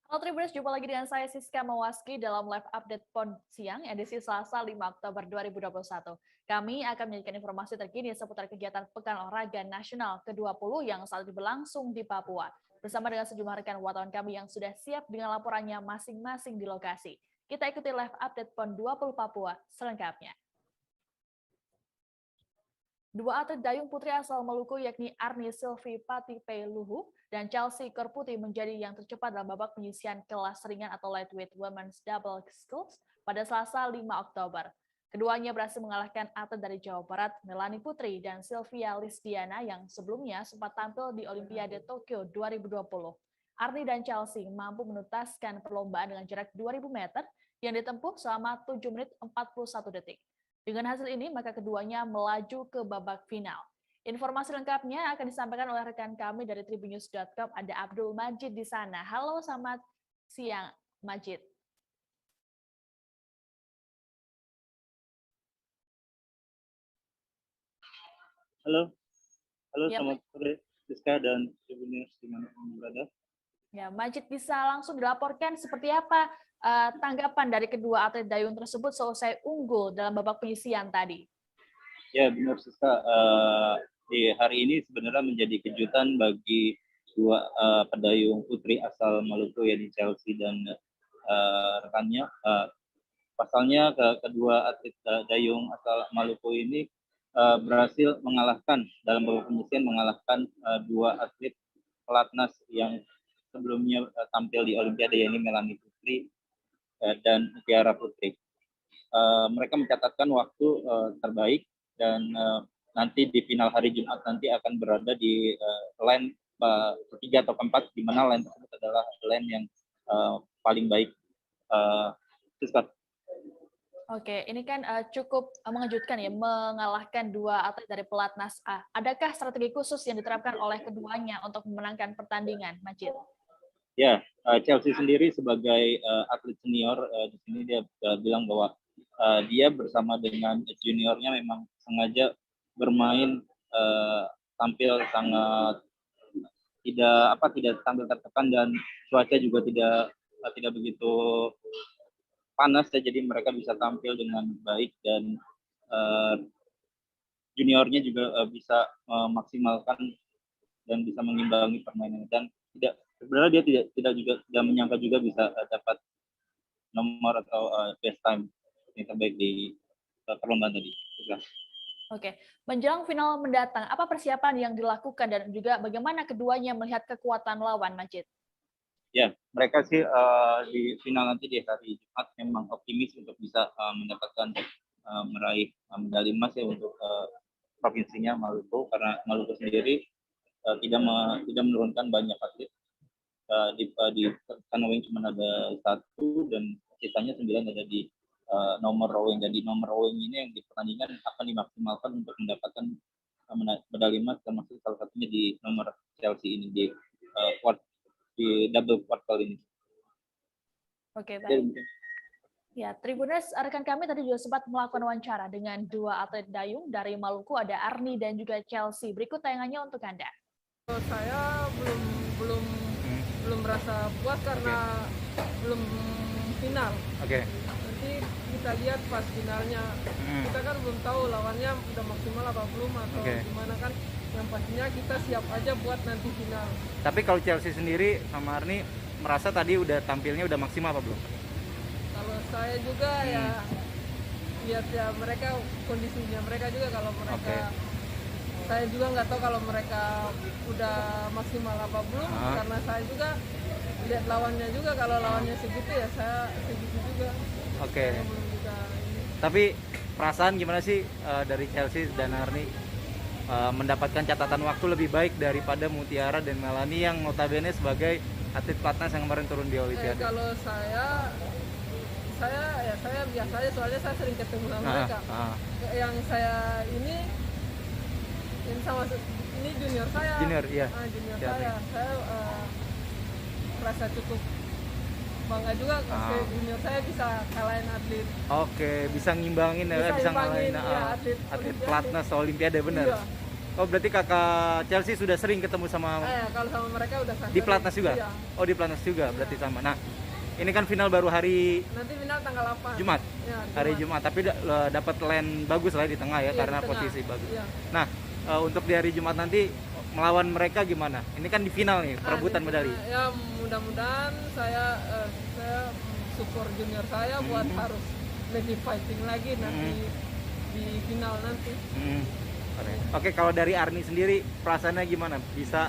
Halo Tribuners, jumpa lagi dengan saya Siska Mawaski dalam live update PON siang edisi Selasa 5 Oktober 2021. Kami akan menyajikan informasi terkini seputar kegiatan Pekan Olahraga Nasional ke-20 yang saat ini berlangsung di Papua. Bersama dengan sejumlah rekan wartawan kami yang sudah siap dengan laporannya masing-masing di lokasi. Kita ikuti live update PON 20 Papua selengkapnya. Dua atlet dayung putri asal Maluku yakni Arni Silvi Patipe Luhu dan Chelsea Korputi menjadi yang tercepat dalam babak penyisian kelas ringan atau lightweight women's double sculls pada Selasa 5 Oktober. Keduanya berhasil mengalahkan atlet dari Jawa Barat, Melanie Putri dan Sylvia Lisdiana yang sebelumnya sempat tampil di Olimpiade Tokyo 2020. Arni dan Chelsea mampu menuntaskan perlombaan dengan jarak 2000 meter yang ditempuh selama 7 menit 41 detik. Dengan hasil ini, maka keduanya melaju ke babak final. Informasi lengkapnya akan disampaikan oleh rekan kami dari tribunnews.com, ada Abdul Majid di sana. Halo, selamat siang, Majid. Halo, selamat sore, Siska dan Tribunnews dimanapun berada. Ya, Majid bisa langsung dilaporkan seperti apa tanggapan dari kedua atlet dayung tersebut selesai unggul dalam babak penyisian tadi? Ya, benar Siska. Di hari ini sebenarnya menjadi kejutan bagi dua pedayung putri asal Maluku, yaitu Chelsea dan rekannya. Pasalnya kedua atlet dayung asal Maluku ini berhasil mengalahkan dalam babak penyisian dua atlet pelatnas yang sebelumnya tampil di Olimpiade, yaitu Melanie Putri dan Tiara Putri. Mereka mencatatkan waktu terbaik dan nanti di final hari Jumat nanti akan berada di line ketiga atau keempat, di mana line tersebut adalah line yang paling baik. Oke, ini kan cukup mengejutkan ya, mengalahkan dua atlet dari pelatnas A. Adakah strategi khusus yang diterapkan oleh keduanya untuk memenangkan pertandingan, Majid? Ya, Chelsea sendiri sebagai atlet senior di sini dia bilang bahwa dia bersama dengan juniornya memang sengaja bermain tampil sangat tidak tampil tertekan, dan cuaca juga tidak begitu panas ya, jadi mereka bisa tampil dengan baik dan juniornya juga bisa memaksimalkan dan bisa mengimbangi permainan, dan sebenarnya dia tidak menyangka juga bisa dapat nomor atau best time yang terbaik di perlombaan tadi. Oke, menjelang final mendatang, apa persiapan yang dilakukan dan juga bagaimana keduanya melihat kekuatan lawan, Majid? Ya, mereka sih di final nanti di hari Jumat memang optimis untuk bisa mendapatkan meraih medali emas ya untuk provinsinya Maluku, karena Maluku sendiri tidak menurunkan banyak atlet. Di canoeing cuma ada 1 dan sisanya 9 ada di nomor rowing, dan di nomor rowing ini yang di pertandingan akan dimaksimalkan untuk mendapatkan medali emas, termasuk salah satunya di nomor Chelsea ini di double quad kali ini. Oke, baik. Ya, Tribuners, rekan kami tadi juga sempat melakukan wawancara dengan dua atlet dayung dari Maluku, ada Arni dan juga Chelsea. Berikut tayangannya untuk Anda. Saya belum merasa puas karena belum final. Nanti kita lihat pas finalnya. Kita kan belum tahu lawannya udah maksimal apa belum atau gimana kan. Yang pastinya kita siap aja buat nanti final. Tapi kalau Chelsea sendiri sama Arni merasa tadi udah tampilnya udah maksimal apa belum? Kalau saya juga ya lihat ya mereka, kondisinya mereka juga, kalau mereka saya juga nggak tahu kalau mereka udah maksimal apa belum, karena saya juga lihat lawannya juga, kalau lawannya segitu ya saya segitu juga. Tapi perasaan gimana sih dari Chelsea dan Arni mendapatkan catatan waktu lebih baik daripada Mutiara dan Melanie yang notabene sebagai atlet pelatnas yang kemarin turun di Olimpiade? Kalau saya biasa aja, soalnya saya sering ketemu sama mereka. Yang saya ini sama ini junior saya. Junior saya merasa cukup bangga juga junior saya bisa kalahin atlet. Bisa ngimbangin ya, bisa ngalahin atlet pelatnas Olimpiade, benar. Oh, berarti kakak Chelsea sudah sering ketemu sama kalau sama mereka udah di Pelatnas juga? Iya. Oh, di Pelatnas juga, berarti sama. Nah, ini kan final baru hari Nanti final tanggal 8. Jumat. Ya, Hari Jumat, tapi dapat lane bagus lah di tengah ya, Iya, karena di tengah. posisi bagus. Iya. Nah, untuk di hari Jumat nanti melawan mereka gimana? Ini kan di final nih, perebutan medali. Ya, mudah-mudahan saya support junior saya buat harus lebih fighting lagi nanti di final nanti. Oke, kalau dari Arni sendiri perasaannya gimana? Bisa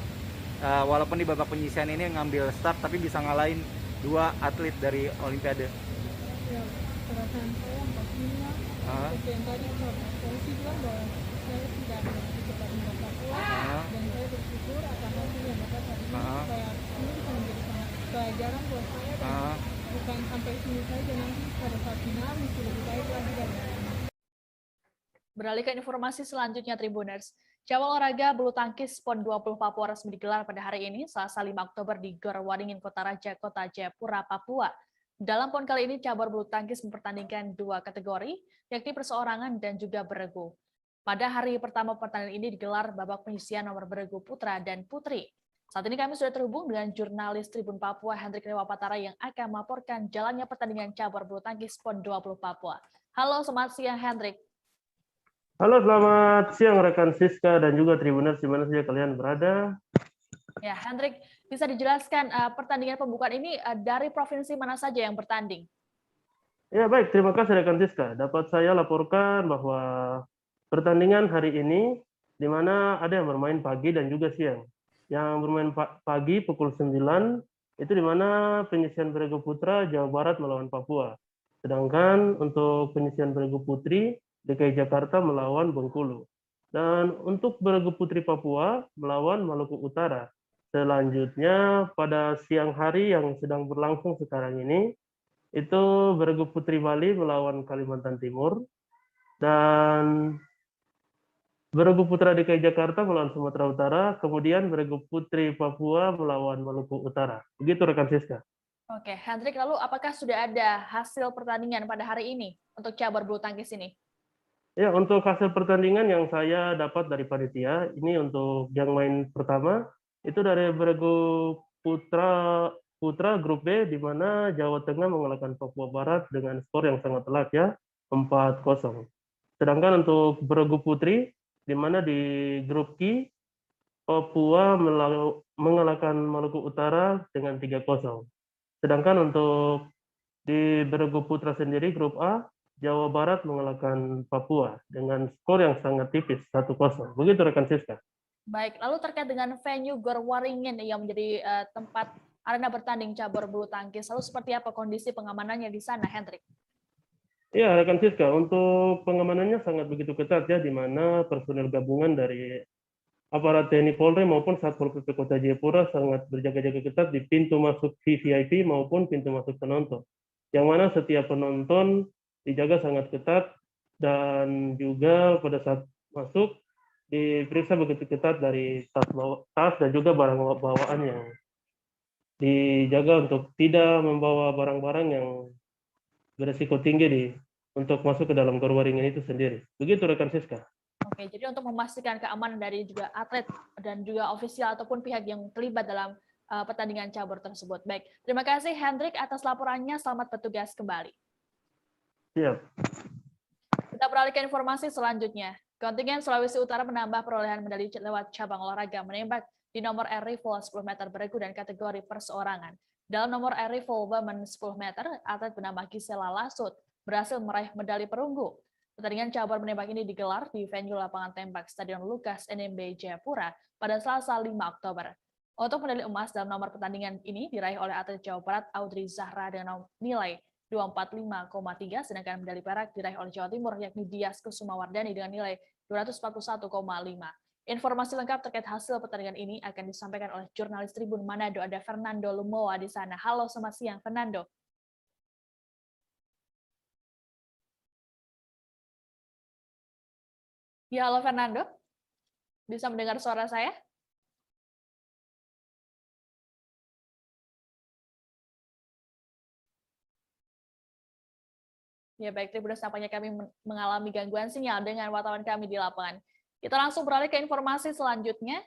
walaupun di babak penyisian ini ngambil start tapi bisa ngalahin 2 atlet dari Olimpiade. Ya, perasaan saya yang pastinya seperti yang tadi polisi bilang bahwa saya tidak cepat mendapat uang dan saya bersyukur akan hasil yang dapat hari ini supaya ini bisa menjadi sangat pelajaran buat saya dan bukan sampai sini saja, nanti pada saat final mesti lebih baik lagi dari ini. Beralih ke informasi selanjutnya, Tribuners. Cabang olahraga bulu tangkis PON 20 Papua resmi digelar pada hari ini, Selasa 5 Oktober di Gor Waringin, Kota Raja, Kota Jayapura, Papua. Dalam PON kali ini, cabang bulu tangkis mempertandingkan 2 kategori, yakni perseorangan dan juga beregu. Pada hari pertama pertandingan ini digelar babak penyisian nomor beregu putra dan putri. Saat ini kami sudah terhubung dengan jurnalis Tribun Papua, Hendrik Lewapatara, yang akan melaporkan jalannya pertandingan cabang bulu tangkis PON 20 Papua. Halo, selamat siang, Hendrik. Halo, selamat siang rekan Siska dan juga Tribuners di mana saja kalian berada. Ya, Hendrik, bisa dijelaskan pertandingan pembukaan ini dari provinsi mana saja yang bertanding? Ya, baik, terima kasih rekan Siska. Dapat saya laporkan bahwa pertandingan hari ini di mana ada yang bermain pagi dan juga siang. Yang bermain pagi pukul 9 itu di mana penyisian beregu putra Jawa Barat melawan Papua. Sedangkan untuk penyisian beregu putri DKI Jakarta melawan Bengkulu. Dan untuk beregu putri Papua melawan Maluku Utara. Selanjutnya pada siang hari yang sedang berlangsung sekarang ini, itu beregu putri Bali melawan Kalimantan Timur. Dan beregu putra DKI Jakarta melawan Sumatera Utara. Kemudian beregu putri Papua melawan Maluku Utara. Begitu rekan Siska. Oke, Hendrik, lalu apakah sudah ada hasil pertandingan pada hari ini untuk cabang bulu tangkis ini? Ya, untuk hasil pertandingan yang saya dapat dari panitia, ini untuk yang main pertama, itu dari beregu putra grup B, di mana Jawa Tengah mengalahkan Papua Barat dengan skor yang sangat telak ya, 4-0. Sedangkan untuk beregu putri, di mana di grup Q, Papua mengalahkan Maluku Utara dengan 3-0. Sedangkan untuk di beregu putra sendiri, grup A, Jawa Barat mengalahkan Papua dengan skor yang sangat tipis, 1-0. Begitu rekan Siska. Baik, lalu terkait dengan venue Gor Waringin yang menjadi tempat arena bertanding cabur bulu tangkis, lalu seperti apa kondisi pengamanannya di sana, Hendrik? Ya, rekan Siska, untuk pengamanannya sangat begitu ketat ya, di mana personel gabungan dari aparat TNI Polri maupun Satpol PP Kota Jayapura sangat berjaga-jaga ketat di pintu masuk VIP maupun pintu masuk penonton. Yang mana setiap penonton dijaga sangat ketat dan juga pada saat masuk diperiksa begitu ketat dari tas dan juga barang bawaan yang dijaga untuk tidak membawa barang-barang yang beresiko tinggi untuk masuk ke dalam Gor Waringin itu sendiri. Begitu rekan Siska. Oke, jadi untuk memastikan keamanan dari juga atlet dan juga ofisial ataupun pihak yang terlibat dalam pertandingan cabur tersebut. Baik, terima kasih Hendrik atas laporannya. Selamat bertugas kembali. Siap. Kita beralih ke informasi selanjutnya. Kontingen Sulawesi Utara menambah perolehan medali lewat cabang olahraga menembak di nomor air rifle 10 meter beregu dan kategori perseorangan. Dalam nomor air rifle women 10 meter, atlet bernama Gisela Lasut berhasil meraih medali perunggu. Pertandingan cabur menembak ini digelar di venue lapangan tembak Stadion Lukas NMB Jayapura pada Selasa 5 Oktober. Untuk medali emas dalam nomor pertandingan ini diraih oleh atlet Jawa Barat Audrey Zahra dengan nilai 245,3, sedangkan medali perak diraih oleh Jawa Timur yakni Dias Kusumawardani dengan nilai 241,5. Informasi lengkap terkait hasil pertandingan ini akan disampaikan oleh jurnalis Tribun Manado, ada Fernando Lumowa di sana. Halo, selamat siang, Fernando. Ya, halo Fernando. Bisa mendengar suara saya? Ya baik, Tribuners, nampaknya kami mengalami gangguan sinyal dengan wartawan kami di lapangan. Kita langsung beralih ke informasi selanjutnya.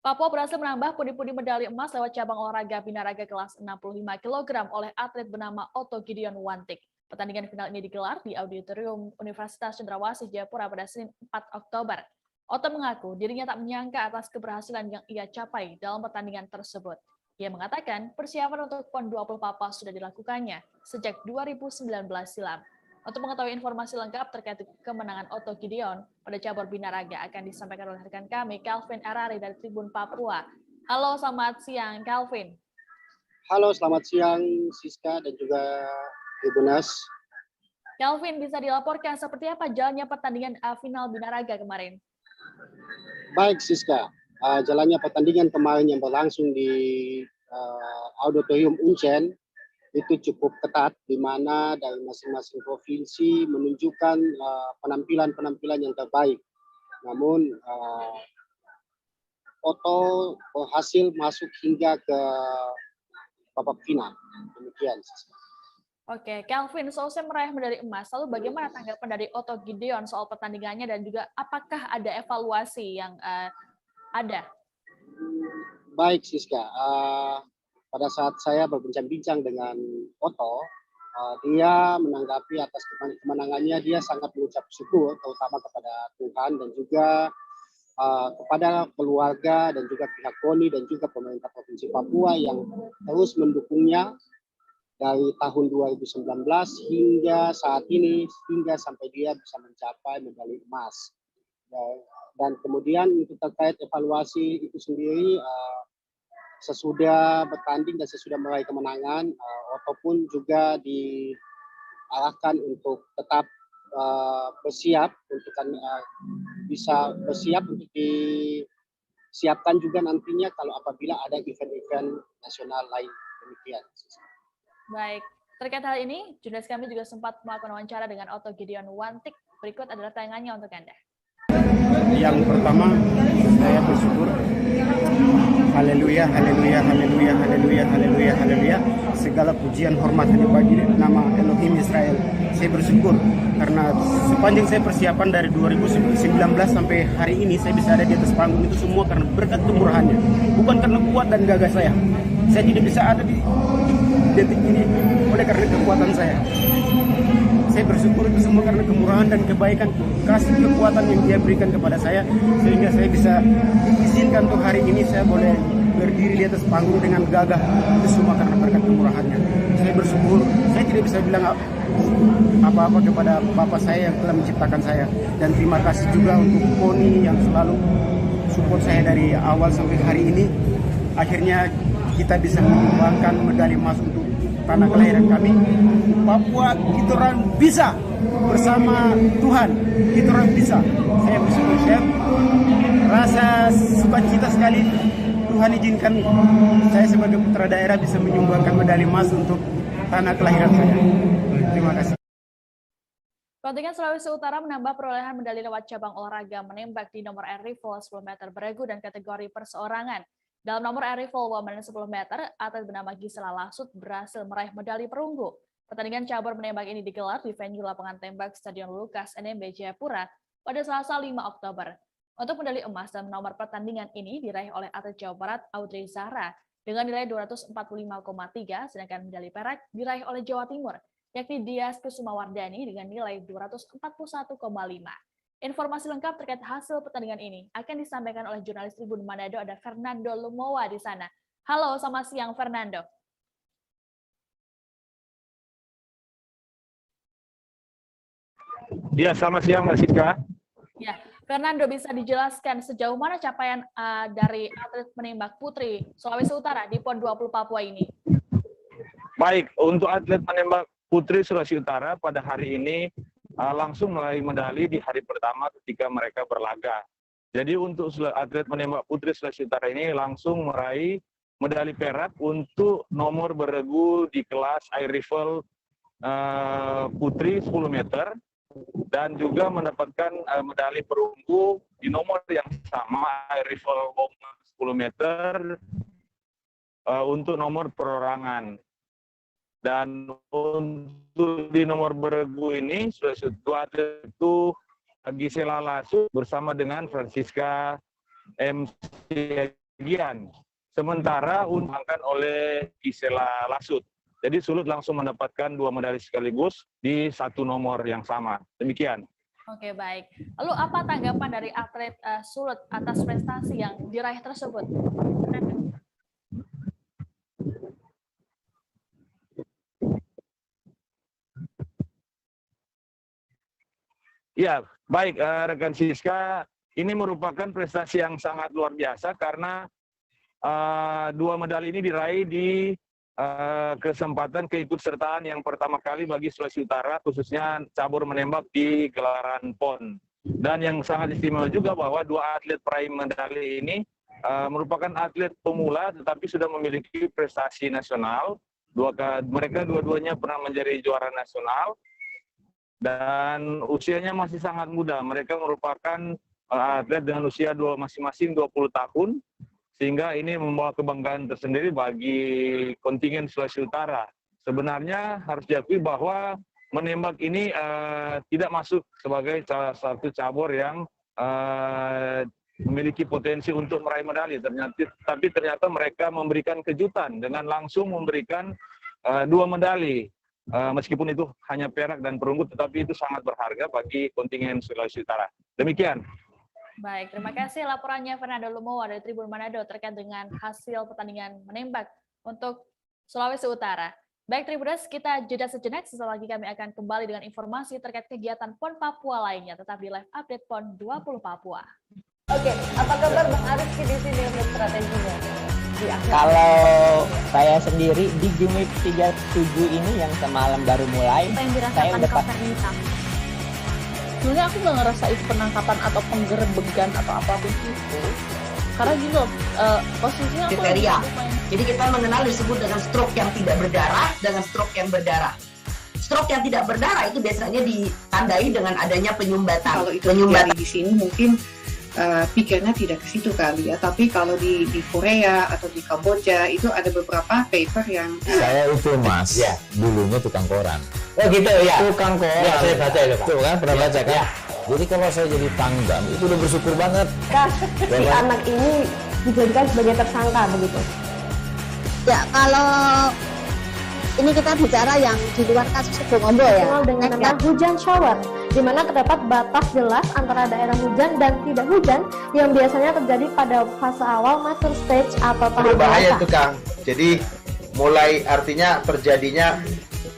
Papua berhasil menambah pundi-pundi medali emas lewat cabang olahraga binaraga kelas 65 kg oleh atlet bernama Otto Gideon Wantik. Pertandingan final ini digelar di Auditorium Universitas Cendrawasih Jayapura pada Senin 4 Oktober. Otto mengaku dirinya tak menyangka atas keberhasilan yang ia capai dalam pertandingan tersebut. Ia mengatakan persiapan untuk PON 20 Papua sudah dilakukannya sejak 2019 silam. Untuk mengetahui informasi lengkap terkait kemenangan Otto Gideon pada cabur binaraga akan disampaikan oleh rekan kami, Calvin Arari dari Tribun Papua. Halo, selamat siang, Calvin. Halo, selamat siang, Siska dan juga Tribunas. Calvin, bisa dilaporkan seperti apa jalannya pertandingan final binaraga kemarin? Baik, Siska. Jalannya pertandingan kemarin yang berlangsung di Auditorium Uncen itu cukup ketat, di mana dari masing-masing provinsi menunjukkan penampilan-penampilan yang terbaik. Namun, Otto berhasil masuk hingga ke babak final. Demikian. Oke, Calvin, seusai meraih medali emas, lalu bagaimana tanggapan dari Otto Gideon soal pertandingannya dan juga apakah ada evaluasi yang ada? Baik, Siska. Pada saat saya berbincang-bincang dengan Otto, dia menanggapi atas kemenangannya, dia sangat mengucap syukur, terutama kepada Tuhan dan juga kepada keluarga dan juga pihak KONI dan juga pemerintah Provinsi Papua yang terus mendukungnya dari tahun 2019 hingga saat ini, hingga sampai dia bisa mencapai medali emas. Dan kemudian untuk terkait evaluasi itu sendiri, sesudah bertanding dan sesudah meraih kemenangan, Otto pun juga diarahkan untuk tetap bersiap untuk bisa bersiap untuk disiapkan juga nantinya kalau apabila ada event-event nasional lain. Demikian. Baik, terkait hal ini, jurnalis kami juga sempat melakukan wawancara dengan Otto Gideon Wantik. Berikut adalah tayangannya untuk Anda. Yang pertama, saya bersyukur. Haleluya, haleluya, haleluya, haleluya, haleluya, haleluya. Segala pujian hormat hanya bagi nama Elohim Israel. Saya bersyukur karena sepanjang saya persiapan dari 2019 sampai hari ini saya bisa ada di atas panggung itu semua karena berkat kemurahannya. Bukan karena kuat dan gagah saya. Saya tidak bisa ada di detik ini oleh karena kekuatan saya. Saya bersyukur itu semua karena kemurahan dan kebaikan, kasih kekuatan yang dia berikan kepada saya, sehingga saya bisa diizinkan untuk hari ini saya boleh berdiri di atas panggung dengan gagah. Itu semua karena berkat kemurahannya. Saya bersyukur, saya tidak bisa bilang apa-apa kepada Bapak saya yang telah menciptakan saya. Dan terima kasih juga untuk KONI yang selalu support saya dari awal sampai hari ini. Akhirnya kita bisa menyumbangkan medali emas untuk tanah kelahiran kami. Papua, kita orang bisa bersama Tuhan, kita orang bisa. Saya bersyukur, saya rasa sukacita sekali. Tuhan izinkan saya sebagai putra daerah bisa menyumbangkan medali emas untuk tanah kelahiran saya. Terima kasih. Kontingen Sulawesi Utara menambah perolehan medali lewat cabang olahraga menembak di nomor air rifle 10 meter beregu dan kategori perseorangan. Dalam nomor air rifle women 10 meter, atlet bernama Gisela Lasut berhasil meraih medali perunggu. Pertandingan cabur menembak ini digelar di venue lapangan tembak Stadion Lukas NMB Jayapura pada Selasa 5 Oktober. Untuk medali emas dalam nomor pertandingan ini diraih oleh atlet Jawa Barat Audrey Zahra dengan nilai 245,3, sedangkan medali perak diraih oleh Jawa Timur, yakni Dias Kusumawardani dengan nilai 241,5. Informasi lengkap terkait hasil pertandingan ini akan disampaikan oleh jurnalis Tribun Manado, ada Fernando Lumowa di sana. Halo, selamat siang Fernando. Ya, selamat siang Mbak Siska. Ya, Fernando, bisa dijelaskan sejauh mana capaian dari atlet menembak putri Sulawesi Utara di PON 20 Papua ini? Baik, untuk atlet menembak putri Sulawesi Utara pada hari ini langsung meraih medali di hari pertama ketika mereka berlaga. Jadi untuk atlet menembak putri Sulawesi Utara ini langsung meraih medali perak untuk nomor beregu di kelas air rifle putri 10 meter. Dan juga mendapatkan medali perunggu di nomor yang sama, air rifle 10 meter untuk nomor perorangan. Dan untuk di nomor beregu ini, Sulawesi Utara itu Gisela Lasut bersama dengan Francisca M. Siagian. Sementara dimenangkan oleh Gisela Lasut. Jadi Sulut langsung mendapatkan 2 medali sekaligus di satu nomor yang sama. Demikian. Oke, baik. Lalu apa tanggapan dari atlet Sulut atas prestasi yang diraih tersebut? Ya, baik rekan Siska, ini merupakan prestasi yang sangat luar biasa karena 2 medali ini diraih di kesempatan keikutsertaan yang pertama kali bagi Sulawesi Utara, khususnya cabur menembak di gelaran PON. Dan yang sangat istimewa juga bahwa 2 atlet peraih medali ini merupakan atlet pemula tetapi sudah memiliki prestasi nasional. Mereka dua-duanya pernah menjadi juara nasional dan usianya masih sangat muda. Mereka merupakan atlet dengan usia masing-masing 20 tahun, sehingga ini membawa kebanggaan tersendiri bagi kontingen Sulawesi Utara. Sebenarnya harus diakui bahwa menembak ini tidak masuk sebagai salah satu cabur yang memiliki potensi untuk meraih medali. Tapi ternyata mereka memberikan kejutan dengan langsung memberikan 2 medali. Meskipun itu hanya perak dan perunggu, tetapi itu sangat berharga bagi kontingen Sulawesi Utara. Demikian. Baik, terima kasih laporannya Fernando Lumowa dari Tribun Manado terkait dengan hasil pertandingan menembak untuk Sulawesi Utara. Baik Tribuners, kita jeda sejenak, sesaat lagi kami akan kembali dengan informasi terkait kegiatan PON Papua lainnya, tetap di live update PON 20 Papua. Oke, apa kabar Bang Arifki di sini untuk strateginya? Kalau saya sendiri di Game Week 37 ini yang semalam baru mulai, saya udah pasti. Sebenarnya aku nggak ngerasa itu penangkapan atau penggerebegan atau apapun itu, karena gini loh, posisinya aku kriteria. Jadi kita mengenal disebut dengan stroke yang tidak berdarah dengan stroke yang berdarah. Stroke yang tidak berdarah itu biasanya ditandai dengan adanya penyumbatan. Kalau itu penyumbatan di sini mungkin pikirnya tidak ke situ kali ya, tapi kalau di Korea atau di Kamboja itu ada beberapa paper yang saya itu mas ya, dulunya tukang koran. Oh gitu ya, tukang koran ya, saya baca itu Pak. Tuh kan pernah baca kan ya. Jadi kalau saya jadi pangdam itu udah bersyukur banget si anak ini dijadikan sebagai tersangka begitu ya. Kalau ini kita bicara yang di luar kasus Sebongombo ya, dengan nama hujan shower, di mana terdapat batas jelas antara daerah hujan dan tidak hujan yang biasanya terjadi pada fase awal mature stage atau tahap berbahaya itu Kang. Jadi mulai artinya terjadinya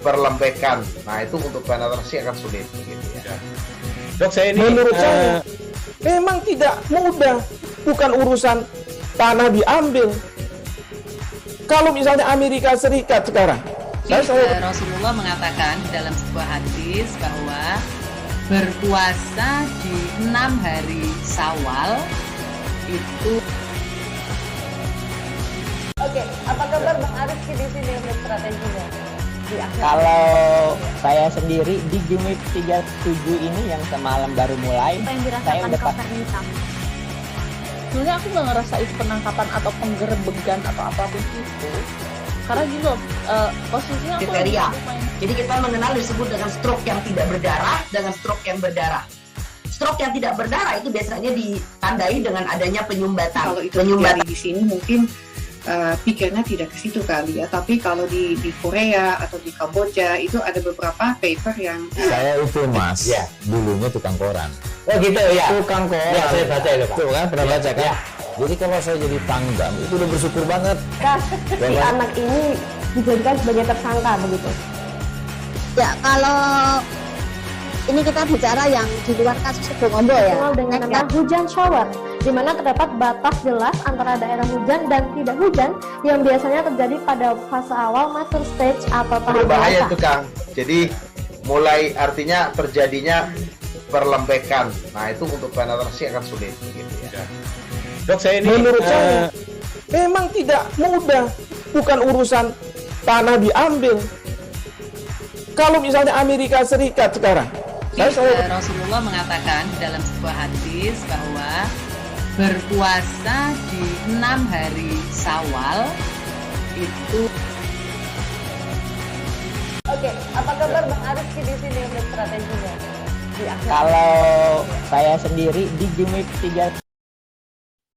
perlembekan. Nah itu untuk penetrasi akan sulit. Gitu ya. Dok saya ini menurut saya memang tidak mudah, bukan urusan tanah diambil. Kalau misalnya Amerika Serikat sekarang. Rasulullah mengatakan dalam sebuah hadis bahwa berpuasa di 6 hari Syawal itu. Oke, apa kabar Bang Arifki di sini untuk strateginya? Kalau saya sendiri di Game Week 37 ini yang semalam baru mulai, saya udah pasti. Sebenarnya aku nggak ngerasa itu penangkapan atau penggerebegan atau apapun itu, karena gini loh, posisinya kriteria. Jadi kita mengenal disebut dengan stroke yang tidak berdarah dengan stroke yang berdarah. Stroke yang tidak berdarah itu biasanya ditandai dengan adanya penyumbatan. Kalau itu penyumbatan di sini mungkin pikirnya tidak ke situ kali ya, tapi kalau di Korea atau di Kamboja itu ada beberapa paper yang saya itu mas ya, dulunya tukang koran. Oh gitu ya, tukang koran ya, saya baca itu Pak. Tuh kan pernah baca kan ya. Jadi kalau saya jadi pangdam itu udah bersyukur banget si anak ini dijadikan sebagai tersangka begitu ya. Kalau ini kita bicara yang di luar kasus Sebongombo ya, dengan nama hujan shower, di mana terdapat batas jelas antara daerah hujan dan tidak hujan yang biasanya terjadi pada fase awal mature stage atau tahap berbahaya itu Kang. Jadi mulai artinya terjadinya perlembekan. Nah itu untuk penetrasi akan sulit. Gitu ya. Dok saya ini menurut saya memang tidak mudah, bukan urusan tanah diambil. Kalau misalnya Amerika Serikat sekarang. Rasulullah mengatakan dalam sebuah hadis bahwa berpuasa di 6 hari Syawal itu. Oke, apa kabar Bang Arifki di sini untuk strateginya? Kalau saya sendiri di Jumip 3.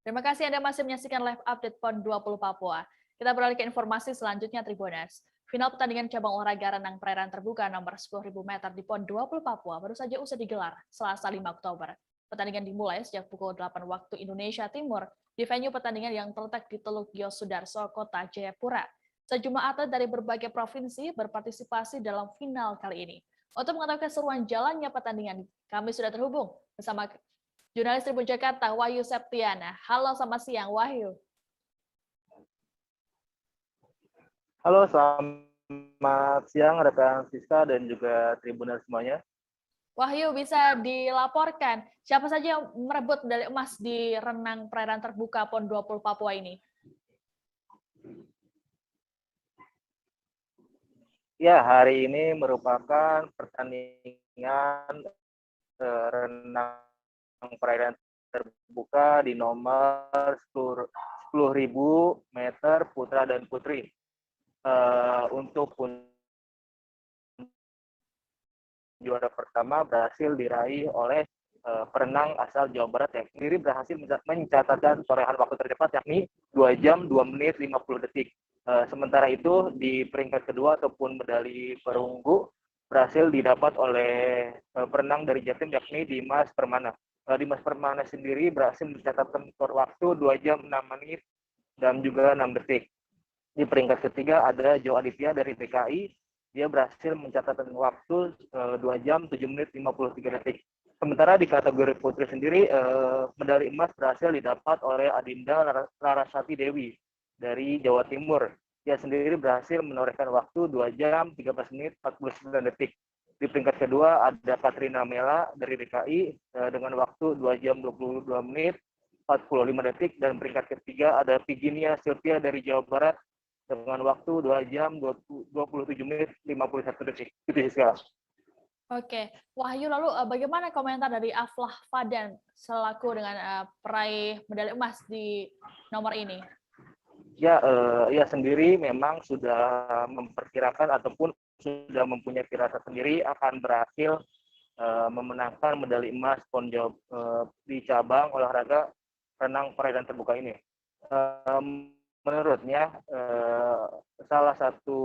Terima kasih Anda masih menyaksikan live update PON 20 Papua. Kita beralih ke informasi selanjutnya, Tribuners. Final pertandingan cabang olahraga renang perairan terbuka nomor 10.000 meter di PON 20 Papua baru saja usai digelar Selasa 5 Oktober. Pertandingan dimulai sejak pukul 8 waktu Indonesia Timur di venue pertandingan yang terletak di Teluk Yosudarso, Kota Jayapura. Sejumlah atlet dari berbagai provinsi berpartisipasi dalam final kali ini. Untuk mengetahui keseruan jalannya pertandingan, kami sudah terhubung bersama jurnalis Tribun Jakarta, Wahyu Septiana. Halo, selamat siang, Wahyu. Halo, selamat siang rekan Siska dan juga Tribuners semuanya. Wahyu, bisa dilaporkan siapa saja yang merebut medali emas di renang perairan terbuka PON 20 Papua ini? Ya, hari ini merupakan pertandingan renang perairan terbuka di nomor 10.000 meter putra dan putri. Untuk juara pertama berhasil diraih oleh perenang asal Jawa Barat yang sendiri berhasil mencatatkan torehan waktu tercepat yakni 2 jam 2 menit 50 detik. Sementara itu di peringkat kedua ataupun medali perunggu berhasil didapat oleh perenang dari Jatim yakni Dimas Permana. Dimas Permana sendiri berhasil mencatatkan waktu 2 jam 6 menit dan juga 6 detik. Di peringkat ketiga ada Jo Aditya dari DKI, dia berhasil mencatatkan waktu 2 jam 7 menit 53 detik. Sementara di kategori putri sendiri, medali emas berhasil didapat oleh Adinda Larasati Dewi dari Jawa Timur. Dia sendiri berhasil menorehkan waktu 2 jam 13 menit 49 detik. Di peringkat kedua ada Katrina Mela dari DKI dengan waktu 2 jam 22 menit 45 detik. Dan peringkat ketiga ada Piginia Sylvia dari Jawa Barat dengan waktu 2 jam 27 menit 51 detik. Itu sih sekarang. Oke, Wahyu, lalu bagaimana komentar dari Aflah Fadan selaku dengan peraih medali emas di nomor ini? Ya, ia sendiri memang sudah memperkirakan ataupun sudah mempunyai firasat sendiri akan berhasil memenangkan medali emas PON di cabang olahraga renang perairan terbuka ini. Menurutnya salah satu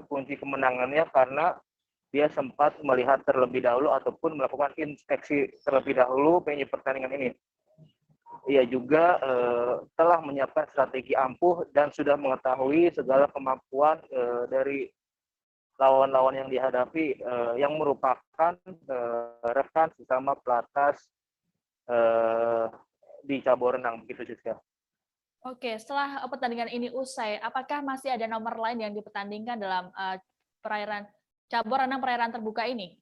kunci kemenangannya karena dia sempat melihat terlebih dahulu ataupun melakukan inspeksi terlebih dahulu venue pertandingan ini. Ia juga telah menyiapkan strategi ampuh dan sudah mengetahui segala kemampuan dari lawan-lawan yang dihadapi yang merupakan rekan sesama pelatnas di cabur renang, begitu Siska. Oke, setelah pertandingan ini usai, apakah masih ada nomor lain yang dipertandingkan dalam cabur renang perairan terbuka ini?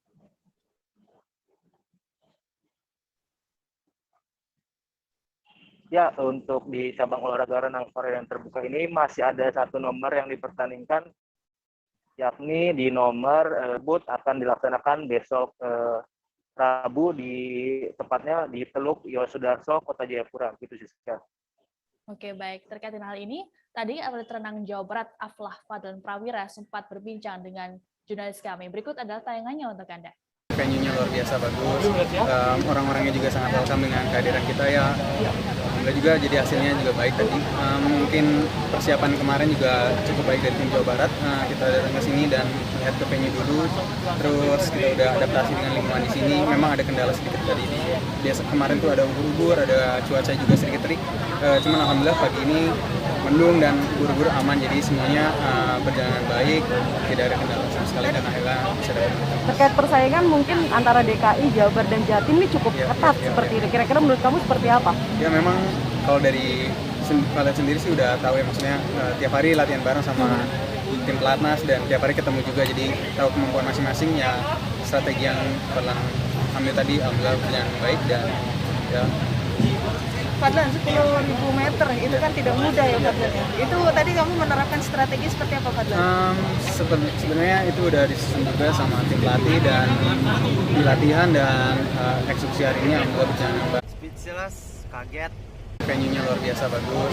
Ya, untuk di cabang olahraga renang perairan terbuka ini masih ada satu nomor yang dipertandingkan, yakni di nomor boot akan dilaksanakan besok Rabu tepatnya di Teluk Yosudarso, Kota Jayapura, gitu sih. Oke, baik. Terkait dengan hal ini, tadi atlet renang Jawa Barat Aflah Fadlan Prawira sempat berbincang dengan jurnalis kami. Berikut adalah tayangannya untuk Anda. Venue-nya luar biasa bagus, orang-orangnya juga sangat welcome dengan kehadiran kita ya. Alhamdulillah juga jadi hasilnya juga baik tadi. Mungkin persiapan kemarin juga cukup baik dari tim Jawa Barat. Kita datang ke sini dan lihat ke venue dulu, terus kita udah adaptasi dengan lingkungan di sini. Memang ada kendala sedikit tadi. Biasa kemarin tuh ada ubur-ubur, ada cuaca juga sedikit terik. Cuman alhamdulillah pagi ini mendung dan ubur-ubur aman, jadi semuanya berjalan baik, tidak ada kendala sama sekali dan akhirnya bisa dapat. Terkait persaingan mungkin antara DKI, Jawa Barat dan Jatim ini cukup ketat seperti itu. Kira-kira menurut kamu seperti apa? Ya memang kalau dari kalian sendiri sih udah tahu ya, maksudnya tiap hari latihan bareng sama tim pelatnas dan tiap hari ketemu juga, jadi tahu kemampuan masing-masing ya. Strategi yang pernah ambil tadi alhamdulillah berjalan baik dan ya. Fadlan, 10.000 meter itu kan tidak mudah ya Fadlan. Itu tadi kamu menerapkan strategi seperti apa Fadlan? Sebenarnya itu udah disusun juga sama tim pelatih dan di latihan dan eksekusi hari ini alhamdulillah berjalan baik. Speechless, kaget. Venue-nya luar biasa bagus,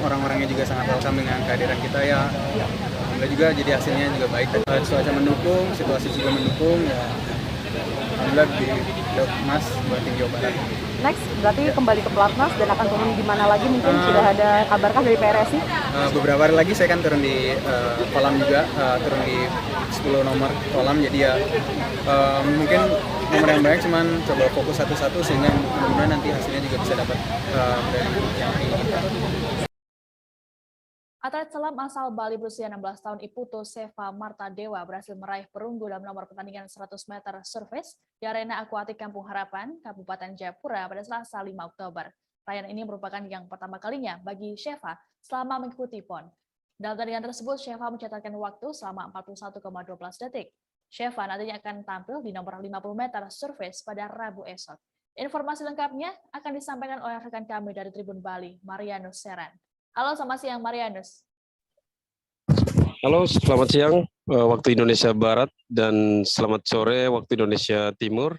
orang-orangnya juga sangat welcome dengan kehadiran kita ya. Alhamdulillah juga jadi hasilnya juga baik. Cuaca mendukung, situasi juga mendukung ya. alhamdulillah di dapat emas buat tim Jawa Barat. Next, berarti kembali ke pelatnas dan akan turun di mana lagi mungkin sudah ada kabarkah dari PRSI? Beberapa hari lagi saya kan turun di kolam juga, turun di 10 nomor kolam, jadi ya mungkin nomor yang banyak, cuman coba fokus satu-satu sehingga mudah-mudahan nanti hasilnya juga bisa dapat medali yang diinginkan. Atlet selam asal Bali berusia 16 tahun Iputo Seva Marta Dewa berhasil meraih perunggu dalam nomor pertandingan 100 meter surface di Arena Akuatik Kampung Harapan, Kabupaten Jayapura pada Selasa 5 Oktober. Raihan ini merupakan yang pertama kalinya bagi Seva selama mengikuti PON. Dalam pertandingan tersebut, Seva mencatatkan waktu selama 41,12 detik. Seva nantinya akan tampil di nomor 50 meter surface pada Rabu esok. Informasi lengkapnya akan disampaikan oleh rekan kami dari Tribun Bali, Marianus Seran. Halo, selamat siang Marianus. Halo, selamat siang waktu Indonesia Barat dan selamat sore waktu Indonesia Timur.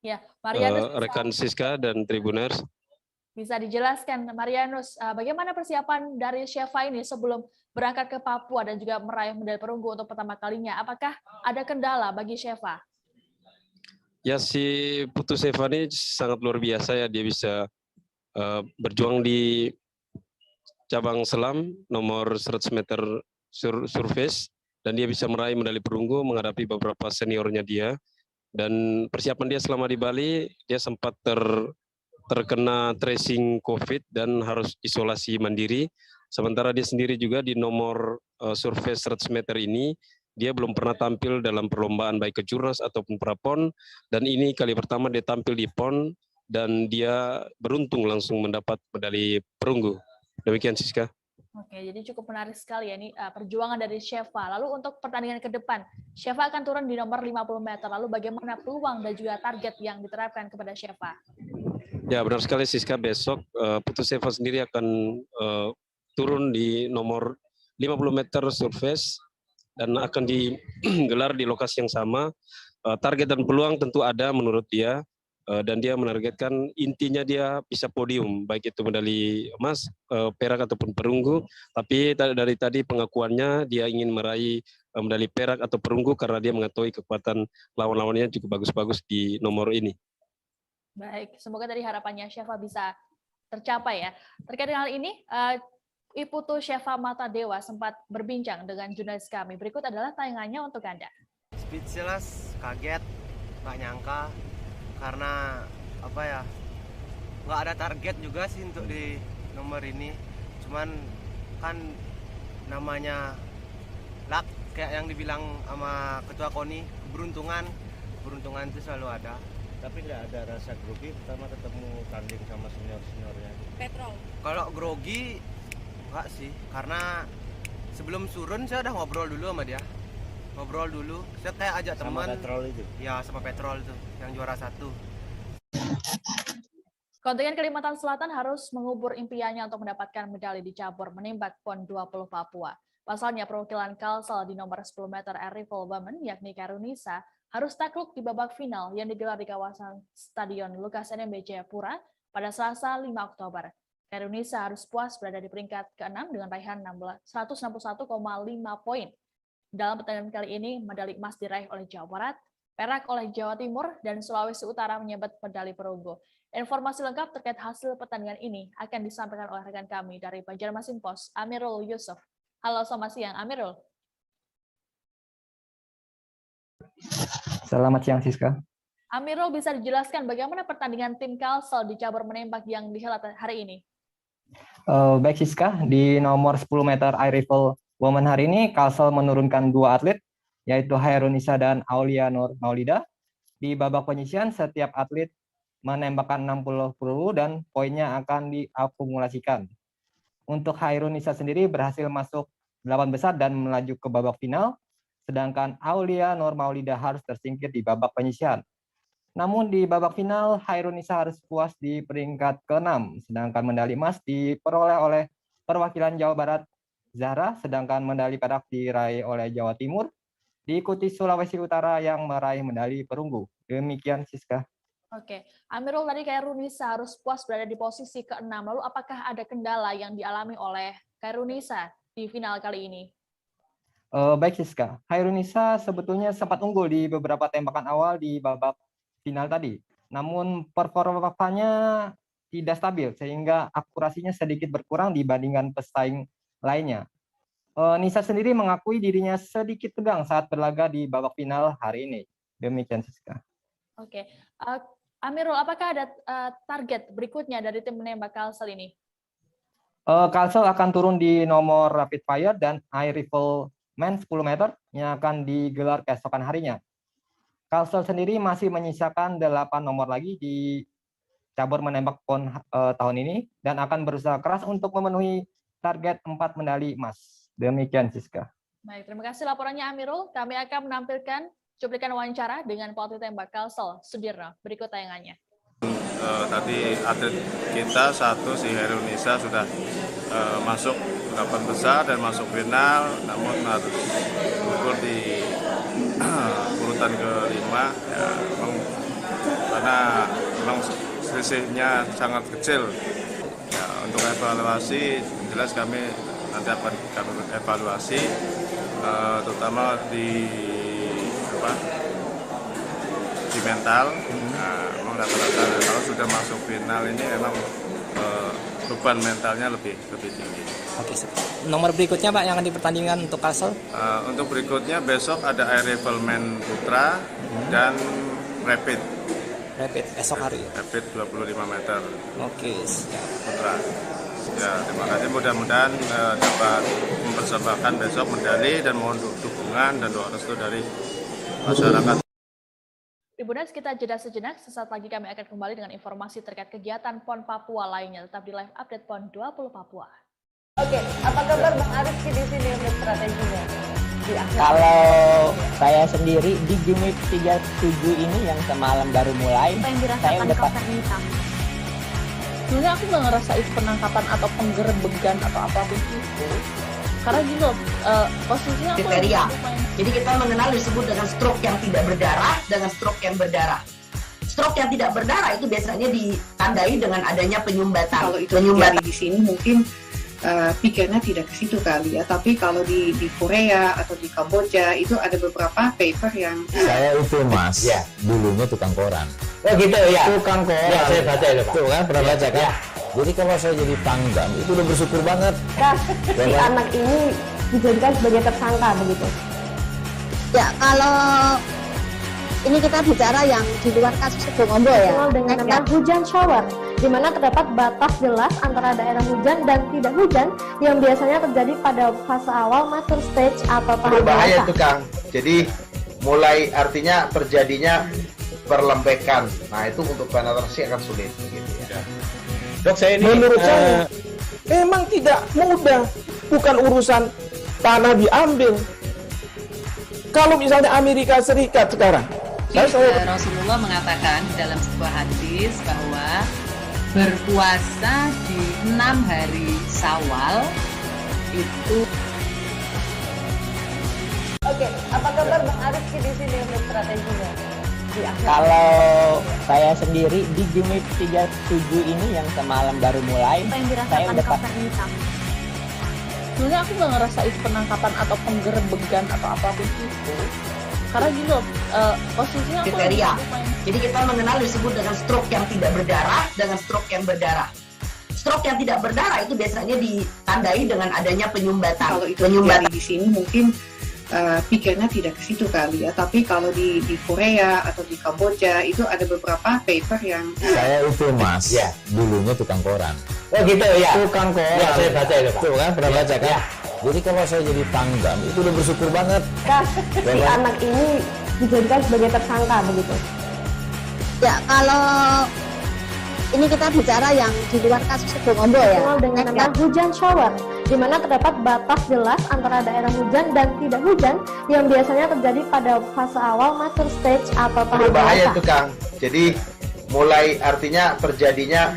Ya, Marianus. Rekan Siska dan Tribuners. Bisa dijelaskan, Marianus, bagaimana persiapan dari Seva ini sebelum berangkat ke Papua dan juga meraih medali perunggu untuk pertama kalinya? Apakah ada kendala bagi Seva? Ya, si Putu Seva ini sangat luar biasa ya, dia bisa berjuang di cabang selam nomor 100 meter surface dan dia bisa meraih medali perunggu menghadapi beberapa seniornya dia. Dan persiapan dia selama di Bali, dia sempat terkena tracing COVID dan harus isolasi mandiri. Sementara dia sendiri juga di nomor surface 100 meter ini, dia belum pernah tampil dalam perlombaan baik kejurnas ataupun prapon, dan ini kali pertama dia tampil di PON dan dia beruntung langsung mendapat medali perunggu. Demikian Siska. Oke, jadi cukup menarik sekali ya ini perjuangan dari Seva. Lalu untuk pertandingan ke depan, Seva akan turun di nomor 50 meter. Lalu bagaimana peluang dan juga target yang diterapkan kepada Seva? Ya, benar sekali Siska, besok Putu Seva sendiri akan turun di nomor 50 meter surface dan akan digelar di lokasi yang sama. Target dan peluang tentu ada menurut dia. Dan dia menargetkan intinya dia bisa podium, baik itu medali emas, perak ataupun perunggu. Tapi dari tadi pengakuannya dia ingin meraih medali perak atau perunggu karena dia mengetahui kekuatan lawan-lawannya cukup bagus-bagus di nomor ini. Baik, semoga dari harapannya Seva bisa tercapai ya. Terkait dengan hal ini, Iputu Seva Marta Dewa sempat berbincang dengan jurnalis kami. Berikut adalah tayangannya untuk Anda. Speechless, kaget, nggak nyangka. Karena apa ya, nggak ada target juga sih untuk di nomor ini, cuman kan namanya luck, kayak yang dibilang sama ketua KONI, keberuntungan itu selalu ada. Tapi nggak ada rasa grogi pertama ketemu tanding sama seniornya. Petrol. Kalau grogi nggak sih, karena sebelum turun saya udah ngobrol dulu sama dia. Saya kayak ajak teman. Sama Petrol itu? Ya, sama Petrol itu, yang juara 1. Kontingen Kalimantan Selatan harus mengubur impiannya untuk mendapatkan medali di cabur menembak PON 20 Papua. Pasalnya perwakilan Kalsel di nomor 10 meter air rifle women, yakni Karunisa, harus takluk di babak final yang digelar di kawasan Stadion Lukas NMB Jayapura pada Selasa 5 Oktober. Karunisa harus puas berada di peringkat ke-6 dengan raihan 161,5 poin. Dalam pertandingan kali ini, medali emas diraih oleh Jawa Barat, perak oleh Jawa Timur, dan Sulawesi Utara menyabet medali perunggu. Informasi lengkap terkait hasil pertandingan ini akan disampaikan oleh rekan kami dari Banjarmasin Post, Amirul Yusuf. Halo, selamat siang, Amirul. Selamat siang, Siska. Amirul, bisa dijelaskan bagaimana pertandingan tim Kalsel di cabur menembak yang dihelat hari ini? Baik, Siska. Di nomor 10 meter air rifle women hari ini, Kalsel menurunkan 2 atlet, yaitu Hairunisa dan Aulia Nur Maulida. Di babak penyisian, setiap atlet menembakkan 60 peluru dan poinnya akan diakumulasikan. Untuk Hairunisa sendiri berhasil masuk 8 besar dan melaju ke babak final, sedangkan Aulia Nur Maulida harus tersingkir di babak penyisian. Namun di babak final, Hairunisa harus puas di peringkat ke-6, sedangkan medali emas diperoleh oleh perwakilan Jawa Barat, Zahra, sedangkan medali perak diraih oleh Jawa Timur, diikuti Sulawesi Utara yang meraih medali perunggu. Demikian, Siska. Oke, Amirul, tadi Kairunisa harus puas berada di posisi ke-6. Lalu apakah ada kendala yang dialami oleh Kairunisa di final kali ini? Baik, Siska. Hairunisa sebetulnya sempat unggul di beberapa tembakan awal di babak final tadi. Namun performanya tidak stabil sehingga akurasinya sedikit berkurang dibandingkan pesaing lainnya. Nisa sendiri mengakui dirinya sedikit tegang saat berlaga di babak final hari ini. Demikian, Siska. Oke, Amirul, apakah ada target berikutnya dari tim menembak Kalsel ini? Kalsel akan turun di nomor rapid fire dan air rifle men 10 meter yang akan digelar keesokan harinya. Kalsel sendiri masih menyisakan 8 nomor lagi di cabur menembak PON tahun ini dan akan berusaha keras untuk memenuhi target 4 medali emas. Demikian, Siska. Baik, terima kasih laporannya Amirul. Kami akan menampilkan cuplikan wawancara dengan pelatih tembak Kalsel, Sudirno. Berikut tayangannya. Tadi atlet kita satu si Hairul Nisa sudah masuk 8 besar dan masuk final, namun harus gugur di urutan ke-5 ya, karena memang selisihnya sangat kecil. Ya, untuk evaluasi jelas kami nanti akan kami evaluasi terutama di mental. Memang rata-rata kalau sudah masuk final ini memang beban mentalnya lebih tinggi. Oke, nomor berikutnya Pak yang akan dipertandingkan untuk Kalsel? Untuk berikutnya besok ada air rifle men putra dan rapid esok hari. Rapid 25 meter. Oke, siap. Putra. Ya, terima kasih. Mudah-mudahan dapat mempersembahkan besok medali dan mohon dukungan dan doa restu dari masyarakat. Tribuners, kita jeda sejenak. Sesaat lagi kami akan kembali dengan informasi terkait kegiatan PON Papua lainnya. Tetap di live update PON 20 Papua. Oke, apa kabar Bang Arifki di sini untuk strateginya? Kalau saya sendiri di Jumip 37 ini yang semalam baru mulai, saya udah sebenarnya aku nggak ngerasa itu penangkapan atau penggerebegan atau apapun itu, karena gini loh, posisinya aku kriteria. Jadi kita mengenal disebut dengan stroke yang tidak berdarah dengan stroke yang berdarah. Stroke yang tidak berdarah itu biasanya ditandai dengan adanya penyumbatan. Kalau itu terjadi di sini mungkin pikirnya tidak ke situ kali ya, tapi kalau di Korea atau di Kamboja itu ada beberapa paper yang saya itu Mas, ya, dulunya tukang koran. Oh gitu ya. Tukang koran. Ya, saya baca itu Pak. Tuh kan pernah baca kan? Ya. Jadi kalau saya jadi pangdam itu udah bersyukur banget. Si anak ini dijadikan sebagai tersangka begitu. Ya, kalau ini kita bicara yang di luar kasus Sebongombo ya. Dengan nama hujan shower, di mana terdapat batas jelas antara daerah hujan dan tidak hujan yang biasanya terjadi pada fase awal mature stage atau tahap berbahaya dewasa. itu Kang. Jadi mulai artinya terjadinya perlembekan. Nah itu untuk penetrasi akan sulit. Gitu ya. Dok, saya ini menurut saya memang tidak mudah, bukan urusan tanah diambil. Kalau misalnya Amerika Serikat sekarang, Rasulullah mengatakan dalam sebuah hadis bahwa berpuasa di 6 hari Syawal itu. Oke, apa kabar Bang Arifki di sini untuk strateginya? Kalau saya sendiri di Jumip 37 ini yang semalam baru mulai, saya udah sebenarnya aku nggak ngerasa itu penangkapan atau penggerebegan atau apapun itu, karena gini loh, posisinya kriteria. Jadi kita mengenal disebut dengan stroke yang tidak berdarah dengan stroke yang berdarah. Stroke yang tidak berdarah itu biasanya ditandai dengan adanya penyumbatan. Kalau itu terjadi di sini mungkin pikirnya tidak ke situ kali ya, tapi kalau di Korea atau di Kamboja itu ada beberapa paper yang saya itu Mas, ya, dulunya tukang koran. Oh gitu ya. Tukang koran. Ya, saya baca itu Pak. Tuh kan pernah baca kan? Ya. Jadi kalau saya jadi pangdam itu udah bersyukur banget. Si anak ini dijadikan sebagai tersangka begitu. Ya, kalau ini kita bicara yang di luar kasus Sebongombo ya. Dengan nama hujan shower, di mana terdapat batas jelas antara daerah hujan dan tidak hujan yang biasanya terjadi pada fase awal mature stage atau tahap berbahaya dewasa. itu Kang. Jadi mulai artinya terjadinya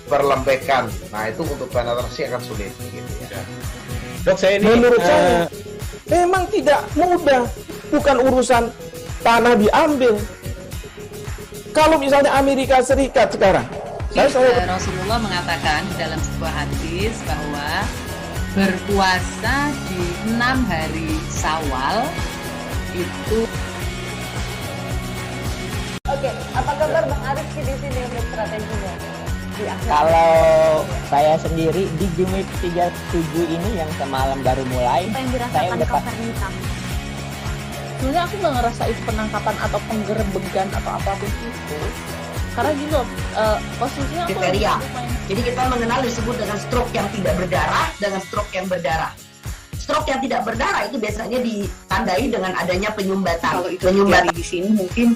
perlembekan. Nah itu untuk penetrasi akan sulit. Gitu ya. Dok, saya ini menurut saya memang tidak mudah, bukan urusan tanah diambil. Kalau misalnya Amerika Serikat sekarang, Rasulullah mengatakan dalam sebuah hadis bahwa berpuasa di 6 hari Syawal itu. Oke, Oke, apa kabar Bang Arif di sini untuk strateginya? Kalau saya sendiri di Jumip 37 ini yang semalam baru mulai, Apa yang saya dirasakan udah Kak Fernita? Sebenarnya aku nggak ngerasa itu penangkapan atau penggerebegan atau apapun itu. Karena gini loh, posisinya aku Kriteria. Jadi kita mengenal disebut dengan stroke yang tidak berdarah dengan stroke yang berdarah. Stroke yang tidak berdarah itu biasanya ditandai dengan adanya penyumbatan. Kalau itu terjadi di sini mungkin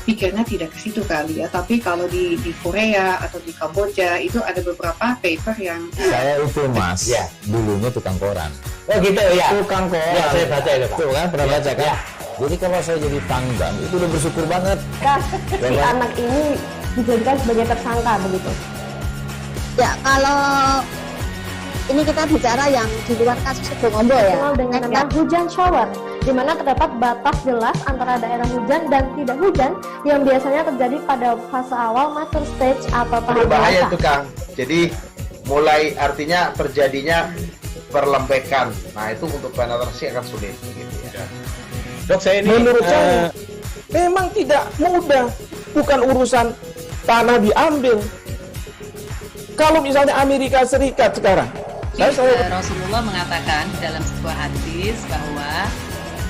pikirnya tidak ke situ kali ya. Tapi kalau di Korea atau di Kamboja itu ada beberapa paper yang Saya itu Mas, dulunya tukang koran. Oh gitu ya. Tukang koran. Ya, saya baca itu, Pak. Tuh kan, pernah baca kan? Jadi kalau saya jadi pangdam, itu udah bersyukur banget. Si anak ini dijadikan sebagai tersangka begitu. Ya, kalau ini kita bicara yang di luar kasus Sebongombo ya. Dengan nama hujan shower, di mana terdapat batas jelas antara daerah hujan dan tidak hujan yang biasanya terjadi pada fase awal mature stage atau tahap Berbahaya dewasa. itu Kang. Jadi mulai artinya terjadinya perlembekan. Nah itu untuk penetrasi akan sulit. Gitu ya. Dok, saya ini menurut saya memang tidak mudah, bukan urusan tanah diambil. Kalau misalnya Amerika Serikat sekarang, Rasulullah mengatakan dalam sebuah hadis bahwa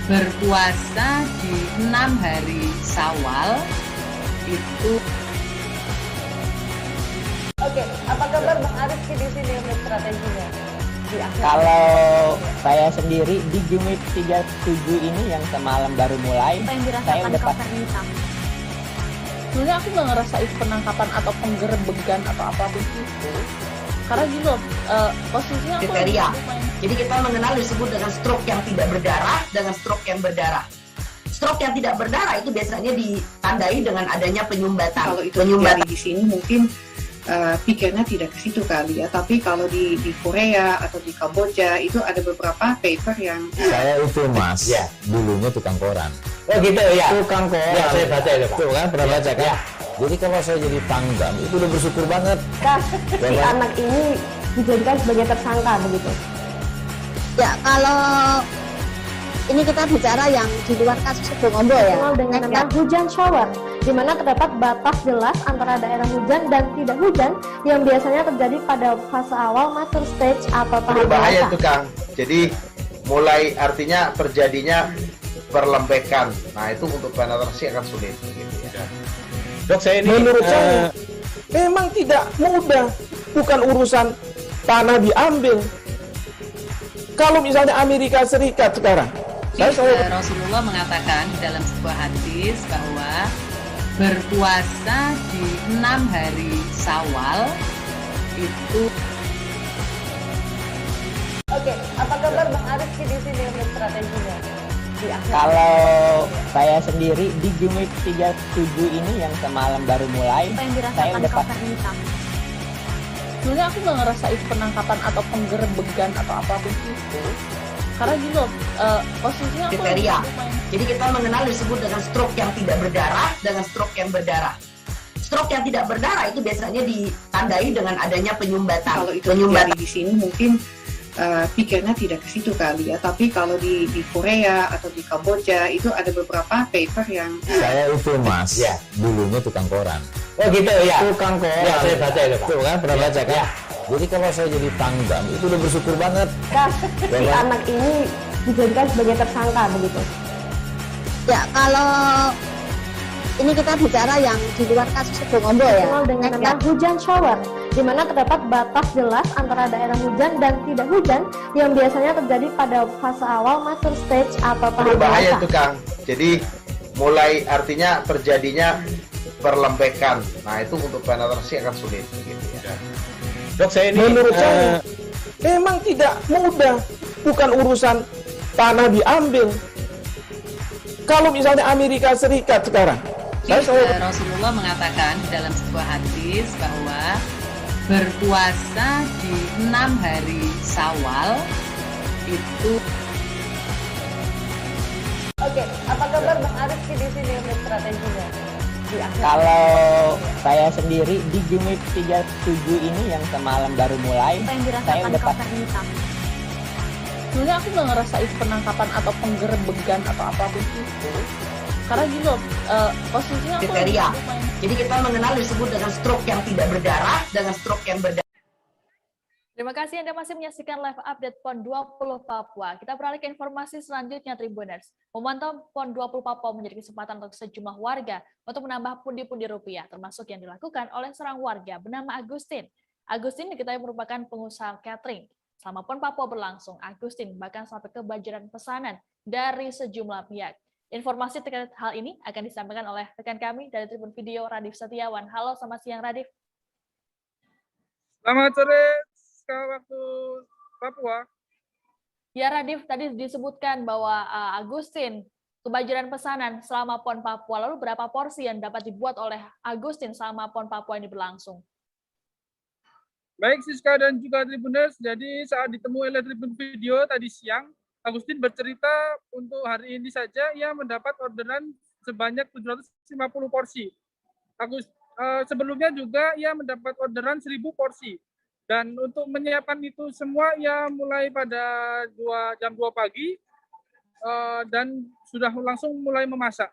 berpuasa di 6 hari Syawal itu. Oke, apa kabar Bang Arif di sini untuk strateginya? Kalau saya sendiri di Jumip 37 ini yang semalam baru mulai, Apa yang saya dirasakan udah Kak Fernita? Sebenarnya aku nggak ngerasa itu penangkapan atau penggerebegan atau apapun itu. Karena gini loh, posisinya aku Kriteria. Jadi kita mengenal disebut dengan stroke yang tidak berdarah dengan stroke yang berdarah. Stroke yang tidak berdarah itu biasanya ditandai dengan adanya penyumbatan. kalau itu terjadi di sini mungkin pikirnya tidak ke situ kali ya. Tapi kalau di Korea atau di Kamboja itu ada beberapa paper yang Saya itu Mas, dulunya tukang koran. Oh gitu ya. Tukang koran. Ya, saya baca itu, Pak. Tuh kan, pernah baca kan? Jadi kalau saya jadi pangdam, itu udah bersyukur banget. Si anak ini dijadikan sebagai tersangka begitu. Ya, kalau ini kita bicara yang di luar kasus Sebongombo ya. Dengan nama hujan shower, di mana terdapat batas jelas antara daerah hujan dan tidak hujan yang biasanya terjadi pada fase awal mature stage atau tahap Berbahaya dewasa. itu Kang. Jadi mulai artinya terjadinya perlembekan. Nah itu untuk penetrasi akan sulit. Gitu ya. Dok, saya ini menurut saya memang tidak mudah, bukan urusan tanah diambil. Kalau misalnya Amerika Serikat sekarang, Rasulullah mengatakan dalam sebuah hadis bahwa berpuasa di 6 hari Syawal itu. Oke, apa kabar Bang Arif di sini untuk strateginya? Kalau saya sendiri di Jumip 37 ini yang semalam baru mulai, Apa yang saya dirasakan udah Kak Fernita? Sebenarnya aku nggak ngerasa itu penangkapan atau penggerebegan atau apapun itu. Karena gini loh, posisinya aku Kriteria. Jadi kita mengenal disebut dengan stroke yang tidak berdarah dengan stroke yang berdarah. Stroke yang tidak berdarah itu biasanya ditandai dengan adanya penyumbatan. kalau itu terjadi di sini mungkin pikirnya tidak ke situ kali ya. Tapi kalau di Korea atau di Kamboja itu ada beberapa paper yang Saya itu Mas, dulunya tukang koran. Oh gitu ya. Tukang koran. Ya, saya baca itu, Pak. Tuh kan, pernah baca kan? Jadi kalau saya jadi pangdam, itu udah bersyukur banget. Si anak ini dijadikan sebagai tersangka begitu. Ya, kalau ini kita bicara yang di luar kasus Sebongombo ya. Dengan nama hujan shower, di mana terdapat batas jelas antara daerah hujan dan tidak hujan yang biasanya terjadi pada fase awal mature stage atau tahap Berbahaya dewasa. itu Kang. Jadi mulai artinya terjadinya perlembekan. Nah itu untuk penetrasi akan sulit. Gitu ya. Dok, saya ini menurut saya memang tidak mudah, bukan urusan tanah diambil. Kalau misalnya Amerika Serikat sekarang, Rasulullah mengatakan dalam sebuah hadis bahwa berpuasa di 6 hari Syawal itu. Oke, apa kabar Bang Arif di sini untuk strateginya? Kalau saya sendiri di Jumip 37 ini yang semalam baru mulai, Apa yang saya dirasakan udah Kak Fernita? Sebenarnya aku nggak ngerasa itu penangkapan atau penggerebegan atau apapun itu. Karena gini loh, posisinya aku kriteria. lagi main. Jadi kita mengenal disebut dengan stroke yang tidak berdarah dengan stroke yang berdarah. Terima kasih Anda masih menyaksikan live update PON 20 Papua. Kita beralih ke informasi selanjutnya, Tribuners. Memantau PON 20 Papua menjadi kesempatan untuk sejumlah warga untuk menambah pundi-pundi rupiah, termasuk yang dilakukan oleh seorang warga bernama Agustin. Agustin diketahui merupakan pengusaha catering. Selama PON Papua berlangsung, Agustin bahkan sampai kebanjiran pesanan dari sejumlah pihak. Informasi terkait hal ini akan disampaikan oleh rekan kami dari Tribun Video, Radif Setiawan. Halo, selamat siang Radif. Selamat sore, waktu Papua. Ya Radif, tadi disebutkan bahwa Agustin kebanjiran pesanan selama PON Papua. Lalu berapa porsi yang dapat dibuat oleh Agustin selama PON Papua ini berlangsung? Baik Siska dan juga Tribuners, jadi saat ditemui oleh Tribun Video tadi siang, Agustin bercerita untuk hari ini saja ia mendapat orderan sebanyak 750 porsi. Sebelumnya juga ia mendapat orderan 1000 porsi. Dan untuk menyiapkan itu semua, ia mulai pada jam 2 pagi dan sudah langsung mulai memasak.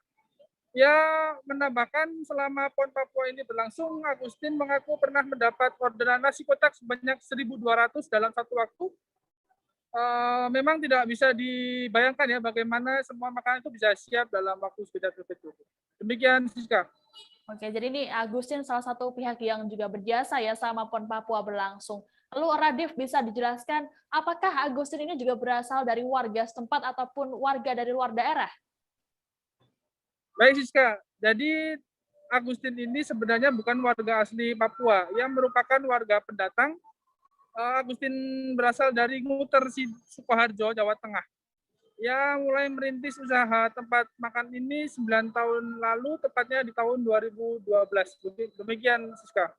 Ia menambahkan selama PON Papua ini berlangsung, Agustin mengaku pernah mendapat orderan nasi kotak sebanyak 1.200 dalam satu waktu. Memang tidak bisa dibayangkan ya bagaimana semua makanan itu bisa siap dalam waktu sekitar itu. Demikian Siska. Oke, jadi ini Agustin salah satu pihak yang juga berjasa ya sama PON Papua berlangsung. Lalu Radif bisa dijelaskan apakah Agustin ini juga berasal dari warga setempat ataupun warga dari luar daerah? Baik Siska, jadi Agustin ini sebenarnya bukan warga asli Papua, ia merupakan warga pendatang. Agustin berasal dari Nguter Sukoharjo, Jawa Tengah. Ia mulai merintis usaha tempat makan ini 9 tahun lalu, tepatnya di tahun 2012. Demikian, Siska.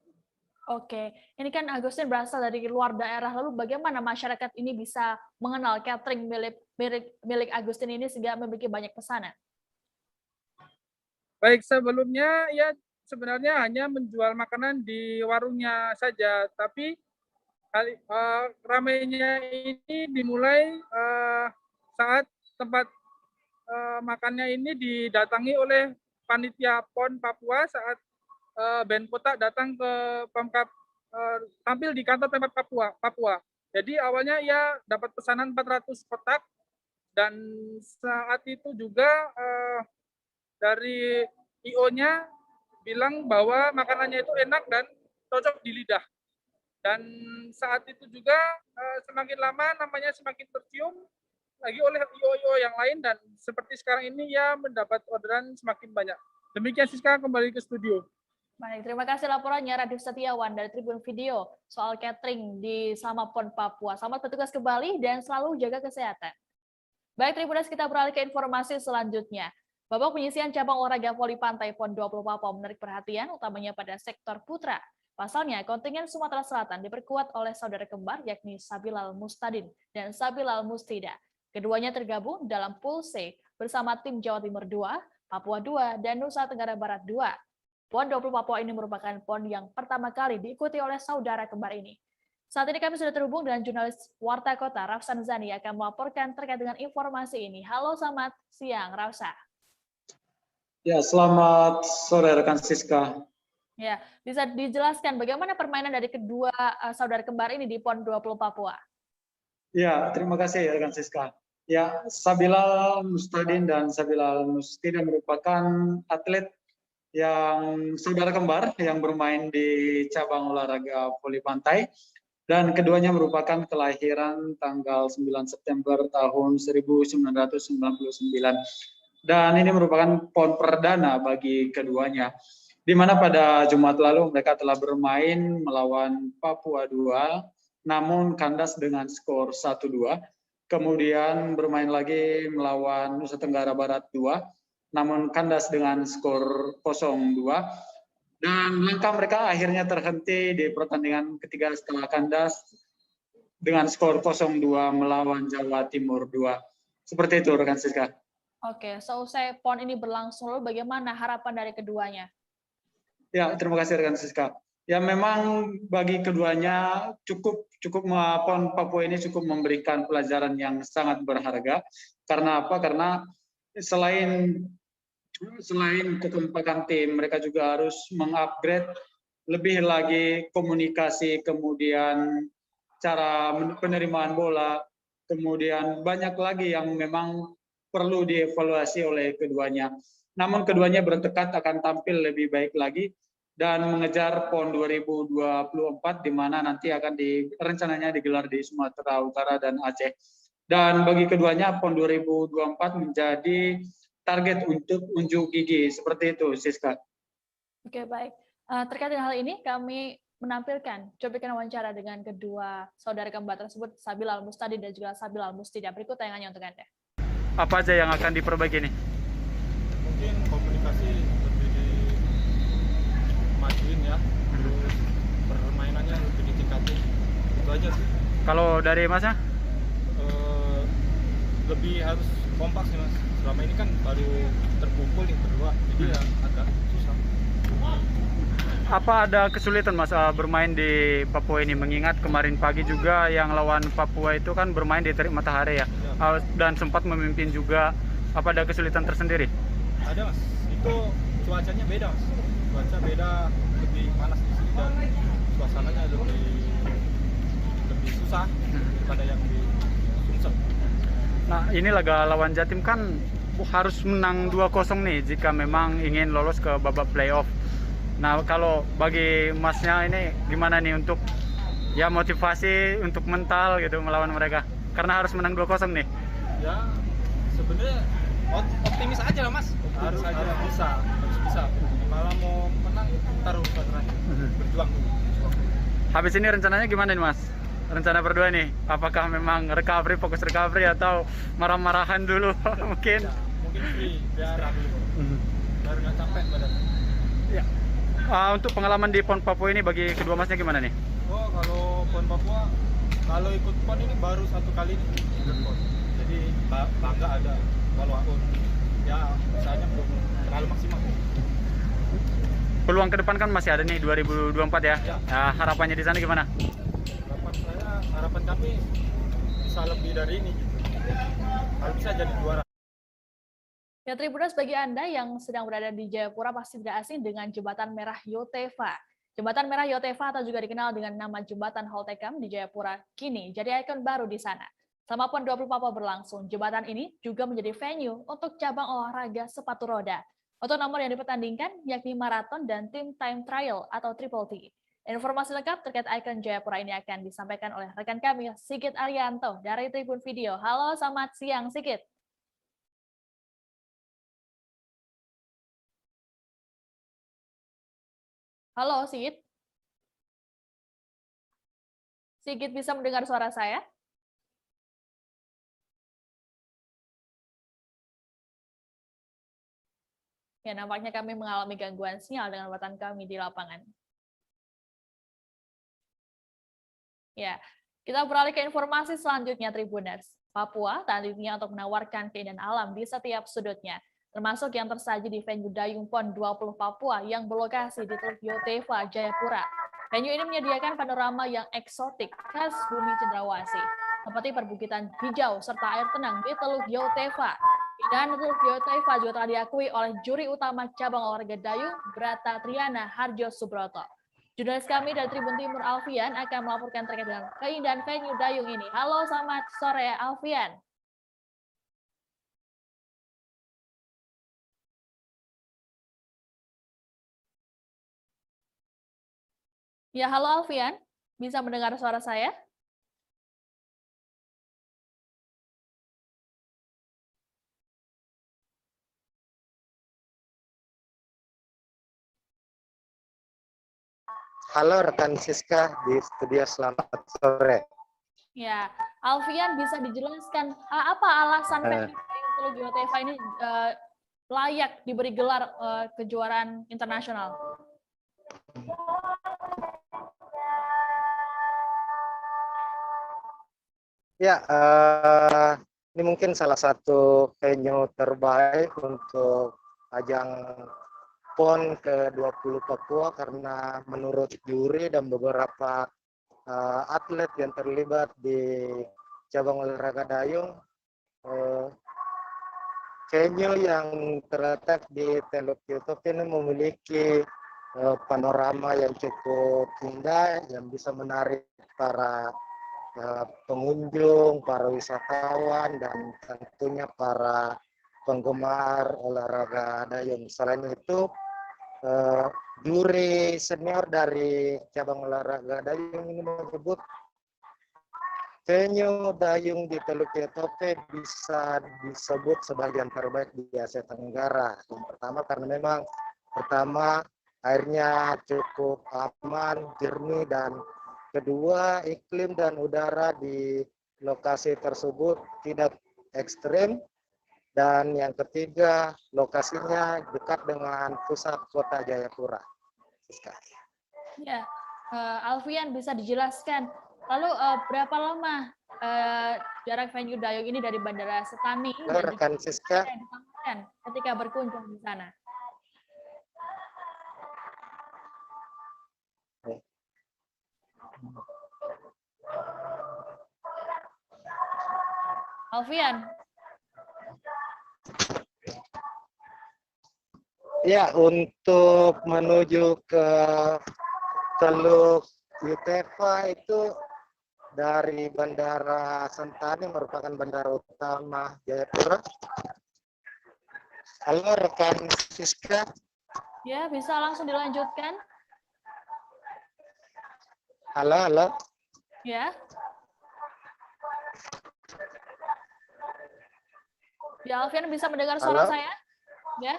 Oke, ini kan Agustin berasal dari luar daerah. Lalu bagaimana masyarakat ini bisa mengenal catering milik Agustin ini sehingga memiliki banyak pesanan? Baik, sebelumnya ia sebenarnya hanya menjual makanan di warungnya saja, tapi ramainya ini dimulai saat tempat makannya ini didatangi oleh panitia PON Papua saat band Kota datang ke Pemkap, tampil di kantor Pemkap Papua. Jadi awalnya ia dapat pesanan 400 kotak dan saat itu juga dari IO-nya bilang bahwa makanannya itu enak dan cocok di lidah. Dan saat itu juga semakin lama namanya semakin tercium lagi oleh IO-IO yang lain dan seperti sekarang ini ya mendapat orderan semakin banyak. Demikian Siska, kembali ke studio. Baik, terima kasih laporannya Radif Setiawan dari Tribun Video soal catering di selama PON Papua. Selamat bertugas kembali dan selalu jaga kesehatan. Baik, Tribuners, kita beralih ke informasi selanjutnya. Babak penyisian cabang olahraga voli pantai PON 20 Papua menarik perhatian utamanya pada sektor putra. Pasalnya, kontingen Sumatera Selatan diperkuat oleh saudara kembar yakni Sabilal Mustadin dan Sabilal Mustida. Keduanya tergabung dalam pool C bersama tim Jawa Timur 2, Papua 2, dan Nusa Tenggara Barat 2. PON 20 Papua ini merupakan PON yang pertama kali diikuti oleh saudara kembar ini. Saat ini kami sudah terhubung dengan jurnalis Warta Kota, Rafsan Zani, yang akan melaporkan terkait dengan informasi ini. Halo, selamat siang, Rafsa. Ya, selamat sore rekan Siska. Ya, bisa dijelaskan bagaimana permainan dari kedua saudara kembar ini di PON 20 Papua? Ya, terima kasih rekan Siska. Ya, Sabilal Mustadin dan Sabilal Mustida merupakan atlet yang saudara kembar yang bermain di cabang olahraga voli pantai dan keduanya merupakan kelahiran tanggal 9 September tahun 1999. Dan ini merupakan PON perdana bagi keduanya, di mana pada Jumat lalu mereka telah bermain melawan Papua 2, namun kandas dengan skor 1-2. Kemudian bermain lagi melawan Nusa Tenggara Barat 2, namun kandas dengan skor 0-2. Dan langkah mereka akhirnya terhenti di pertandingan ketiga setelah kandas dengan skor 0-2 melawan Jawa Timur 2. Seperti itu rekan Siska. Oke, seusai PON ini berlangsung, lalu bagaimana harapan dari keduanya? Ya, terima kasih rekan Siska. Ya, memang bagi keduanya PON Papua ini cukup memberikan pelajaran yang sangat berharga. Karena apa? Karena selain selain kekompakan tim, mereka juga harus mengupgrade lebih lagi komunikasi, kemudian cara penerimaan bola, kemudian banyak lagi yang memang perlu dievaluasi oleh keduanya. Namun keduanya bertekad akan tampil lebih baik lagi dan mengejar PON 2024 di mana nanti akan rencananya digelar di Sumatera Utara dan Aceh. Dan bagi keduanya PON 2024 menjadi target untuk unjuk gigi, seperti itu, Siska. Oke, baik. Terkait dengan hal ini, kami menampilkan cuplikan wawancara dengan kedua saudara kembar tersebut, Sabil Al-Mustadi dan juga Sabil Al-Mustidah. Berikut tayangannya untuk Anda. Apa aja yang akan diperbaiki nih? Mungkin komunikasi lebih dimajuin ya, terus permainannya lebih ditingkatin. Itu aja sih. Kalau dari Masnya? Lebih harus kompak sih Mas. Selama ini kan baru terkumpul yang berdua, jadi ya agak susah. Apa ada kesulitan Mas bermain di Papua ini? Mengingat kemarin pagi juga yang lawan Papua itu kan bermain di terik matahari ya, dan sempat memimpin juga. Apa ada kesulitan tersendiri? Ada Mas, itu cuacanya beda Mas. Cuaca beda, lebih panas di sini dan suasananya lebih susah daripada yang di Sumsel. Nah, ini laga lawan Jatim kan harus menang 2-0 nih jika memang ingin lolos ke babak playoff. Nah, kalau bagi Masnya ini gimana nih untuk ya motivasi untuk mental gitu melawan mereka? Karena harus menang 2-0 nih. Ya, sebenarnya optimis aja lah Mas. Harus bisa. Kalau mau menang taruh terakhir. Berjuang dulu. Habis ini rencananya gimana nih Mas? Rencana berdua nih, apakah memang fokus recovery atau marah-marahan dulu mungkin? Ya, mungkin free, biar nggak capek badan. Ya. Untuk pengalaman di PON Papua ini bagi kedua Masnya gimana nih? Oh, kalau PON Papua, kalau ikut PON ini baru satu kali nih ikut PON. Jadi bangga ada, walaupun ya usahanya belum terlalu maksimal. Peluang ke depan kan masih ada nih 2024 ya. Nah, harapannya di sana gimana? Harapan kami bisa lebih dari ini gitu. Kalau bisa jadi juara. Ya, Tribuners, bagi Anda yang sedang berada di Jayapura pasti tidak asing dengan Jembatan Merah Yotefa. Jembatan Merah Yotefa atau juga dikenal dengan nama Jembatan Holtekam di Jayapura kini jadi ikon baru di sana. Selama PON 20 Papua berlangsung, jembatan ini juga menjadi venue untuk cabang olahraga sepatu roda. Untuk nomor yang dipertandingkan yakni maraton dan tim time trial atau Triple T. Informasi lengkap terkait ikon Jayapura ini akan disampaikan oleh rekan kami, Sigit Arianto dari Tribun Video. Halo, selamat siang, Sigit. Halo, Sigit. Sigit bisa mendengar suara saya? Ya, nampaknya kami mengalami gangguan sinyal dengan rekan kami di lapangan. Ya, kita beralih ke informasi selanjutnya, Tribuners. Papua tadinya untuk menawarkan keindahan alam di setiap sudutnya, termasuk yang tersaji di venue Dayung PON 20 Papua yang berlokasi di Teluk Yotefa, Jayapura. Venue ini menyediakan panorama yang eksotik khas bumi Cendrawasih, seperti perbukitan hijau serta air tenang di Teluk Yotefa. Dan Teluk Yotefa juga telah diakui oleh juri utama cabang olahraga dayung, Brata Triana Harjo Subroto. Jurnalis kami dari Tribun Timur, Alfian, akan melaporkan terkait dengan keindahan venue dayung ini. Halo, selamat sore, Alfian. Ya, halo Alfian. Bisa mendengar suara saya? Halo rekan Siska di studio, selamat sore. Ya, Alfian bisa dijelaskan apa alasan Teluk Yotefa ini layak diberi gelar kejuaraan internasional? Ya, ini mungkin salah satu venue terbaik untuk ajang PON ke-20 Papua karena menurut juri dan beberapa atlet yang terlibat di cabang olahraga dayung, venue yang terletak di Teluk YouTube ini memiliki panorama yang cukup indah yang bisa menarik para pengunjung, para wisatawan, dan tentunya para penggemar olahraga dayung. Selain itu, juri senior dari cabang olahraga dayung ini menyebut venue dayung di Teluk Yotope bisa disebut sebagai yang terbaik di Asia Tenggara. Yang pertama karena memang airnya cukup aman, jernih, dan kedua iklim dan udara di lokasi tersebut tidak ekstrim, dan yang ketiga lokasinya dekat dengan pusat kota Jayapura. Ya, Alfian bisa dijelaskan. Lalu berapa lama jarak venue dayung ini dari Bandara Setani rekan Siska ketika berkunjung di sana? Alfian. Ya, untuk menuju ke Teluk Yutefa itu dari Bandara Sentani merupakan bandara utama Jayapura. Halo rekan Siska. Ya, bisa langsung dilanjutkan. Halo. Ya. Ya, Alfian bisa mendengar suara saya? Ya.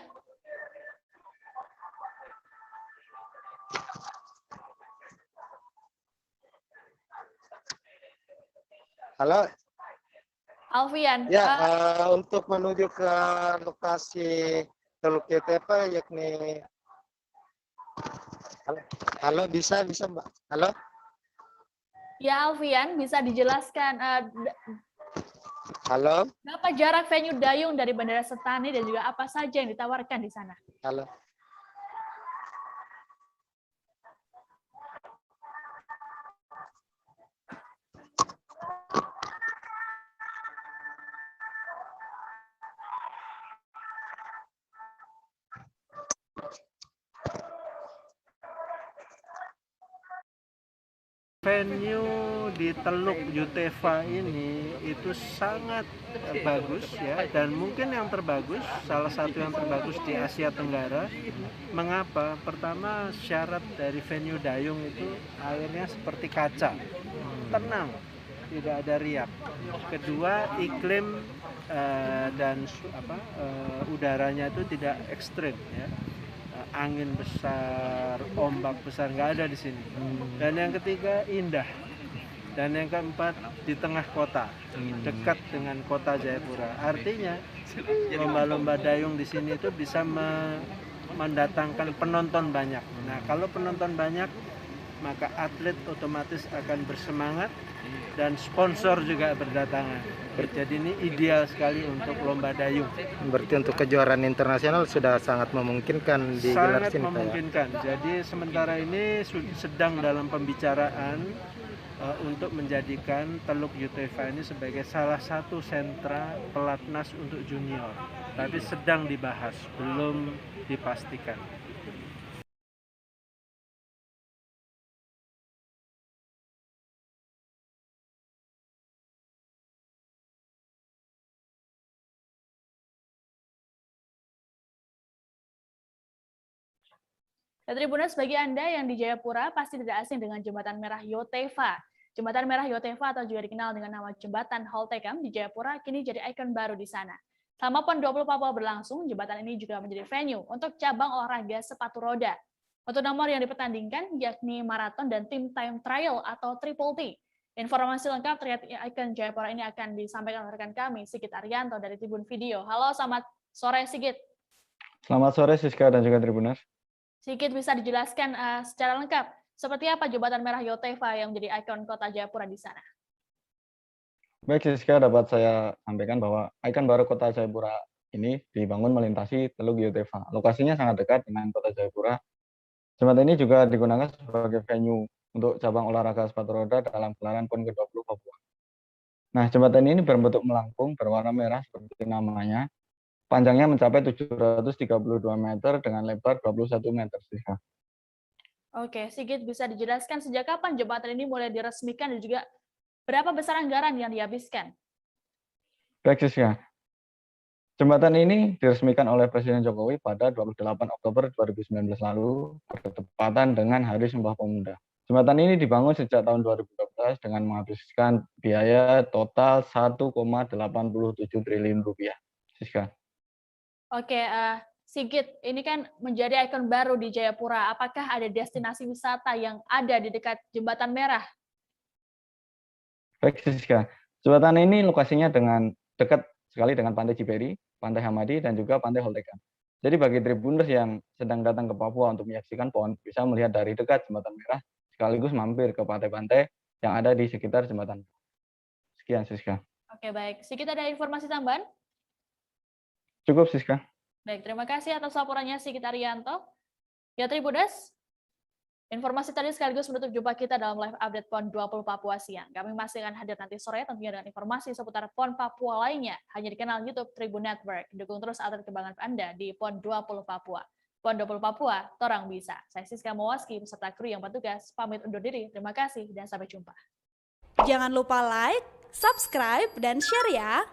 Halo. Alfian. Ya, untuk menuju ke lokasi Teluk Yotefa yakni halo bisa Mbak. Halo. Ya, Alfian bisa dijelaskan halo. berapa jarak venue dayung dari Bandara Setani dan juga apa saja yang ditawarkan di sana? Halo. Venue di Teluk Yutefa ini itu sangat bagus ya, dan mungkin yang terbagus, salah satu yang terbagus di Asia Tenggara. Mengapa? Pertama, syarat dari venue dayung itu airnya seperti kaca, tenang, tidak ada riak. Kedua, iklim dan udaranya itu tidak ekstrim ya. Angin besar, ombak besar nggak ada di sini. Dan yang ketiga indah. Dan yang keempat di tengah kota, dekat dengan kota Jayapura. Artinya lomba-lomba dayung di sini itu bisa mendatangkan penonton banyak. Nah, kalau penonton banyak, maka atlet otomatis akan bersemangat dan sponsor juga berdatangan. Jadi ini ideal sekali untuk lomba dayung. Berarti untuk kejuaraan internasional sudah sangat memungkinkan di sangat sini, memungkinkan. Jadi sementara ini sedang dalam pembicaraan untuk menjadikan Teluk Yutefa ini sebagai salah satu sentra pelatnas untuk junior. Tapi sedang dibahas, belum dipastikan. Ya, Tribuners, bagi Anda yang di Jayapura pasti tidak asing dengan Jembatan Merah Yotefa. Jembatan Merah Yotefa atau juga dikenal dengan nama Jembatan Holtecam di Jayapura kini jadi ikon baru di sana. Selama PON 20 Papua berlangsung, jembatan ini juga menjadi venue untuk cabang olahraga sepatu roda. Untuk nomor yang dipertandingkan yakni maraton dan tim time trial atau triple T. Informasi lengkap terkait ikon Jayapura ini akan disampaikan oleh rekan kami, Sigit Arianto dari Tribun Video. Halo, selamat sore Sigit. Selamat sore Siska dan juga Tribuners. Sigit bisa dijelaskan secara lengkap seperti apa Jembatan Merah Yotefa yang menjadi ikon kota Jayapura di sana? Baik Siska, dapat saya sampaikan bahwa ikon baru kota Jayapura ini dibangun melintasi Teluk Yotefa. Lokasinya sangat dekat dengan kota Jayapura. Jembatan ini juga digunakan sebagai venue untuk cabang olahraga sepatu roda dalam gelaran PON ke-20 Papua. Nah, jembatan ini berbentuk melengkung berwarna merah seperti namanya. panjangnya mencapai 732 meter dengan lebar 21 meter, Siska. Oke, Sigit bisa dijelaskan sejak kapan jembatan ini mulai diresmikan dan juga berapa besar anggaran yang dihabiskan? Baik, Siska. Jembatan ini diresmikan oleh Presiden Jokowi pada 28 Oktober 2019 lalu, bertepatan dengan Hari Sumpah Pemuda. Jembatan ini dibangun sejak tahun 2012 dengan menghabiskan biaya total 1,87 triliun rupiah. Siska. Oke, Sigit, ini kan menjadi ikon baru di Jayapura. Apakah ada destinasi wisata yang ada di dekat Jembatan Merah? Baik, Siska. Jembatan ini lokasinya dekat sekali dengan Pantai Ciperi, Pantai Hamadi, dan juga Pantai Holtekan. Jadi bagi Tribuners yang sedang datang ke Papua untuk menyaksikan PON, bisa melihat dari dekat Jembatan Merah, sekaligus mampir ke pantai-pantai yang ada di sekitar jembatan. Sekian, Siska. Oke, baik. Sigit, ada informasi tambahan? Cukup, Siska. Baik, terima kasih atas laporannya Sigit Arianto. Ya, Tribuners, informasi tadi sekaligus menutup jumpa kita dalam live update PON 20 Papua siang. Kami masih akan hadir nanti sore tentunya dengan informasi seputar PON Papua lainnya hanya di kanal YouTube Tribun Network. Dukung terus atlet kebanggaan Anda di PON 20 Papua. PON 20 Papua, torang bisa. Saya Siska Mawaski beserta kru yang bertugas pamit undur diri. Terima kasih dan sampai jumpa. Jangan lupa like, subscribe, dan share ya.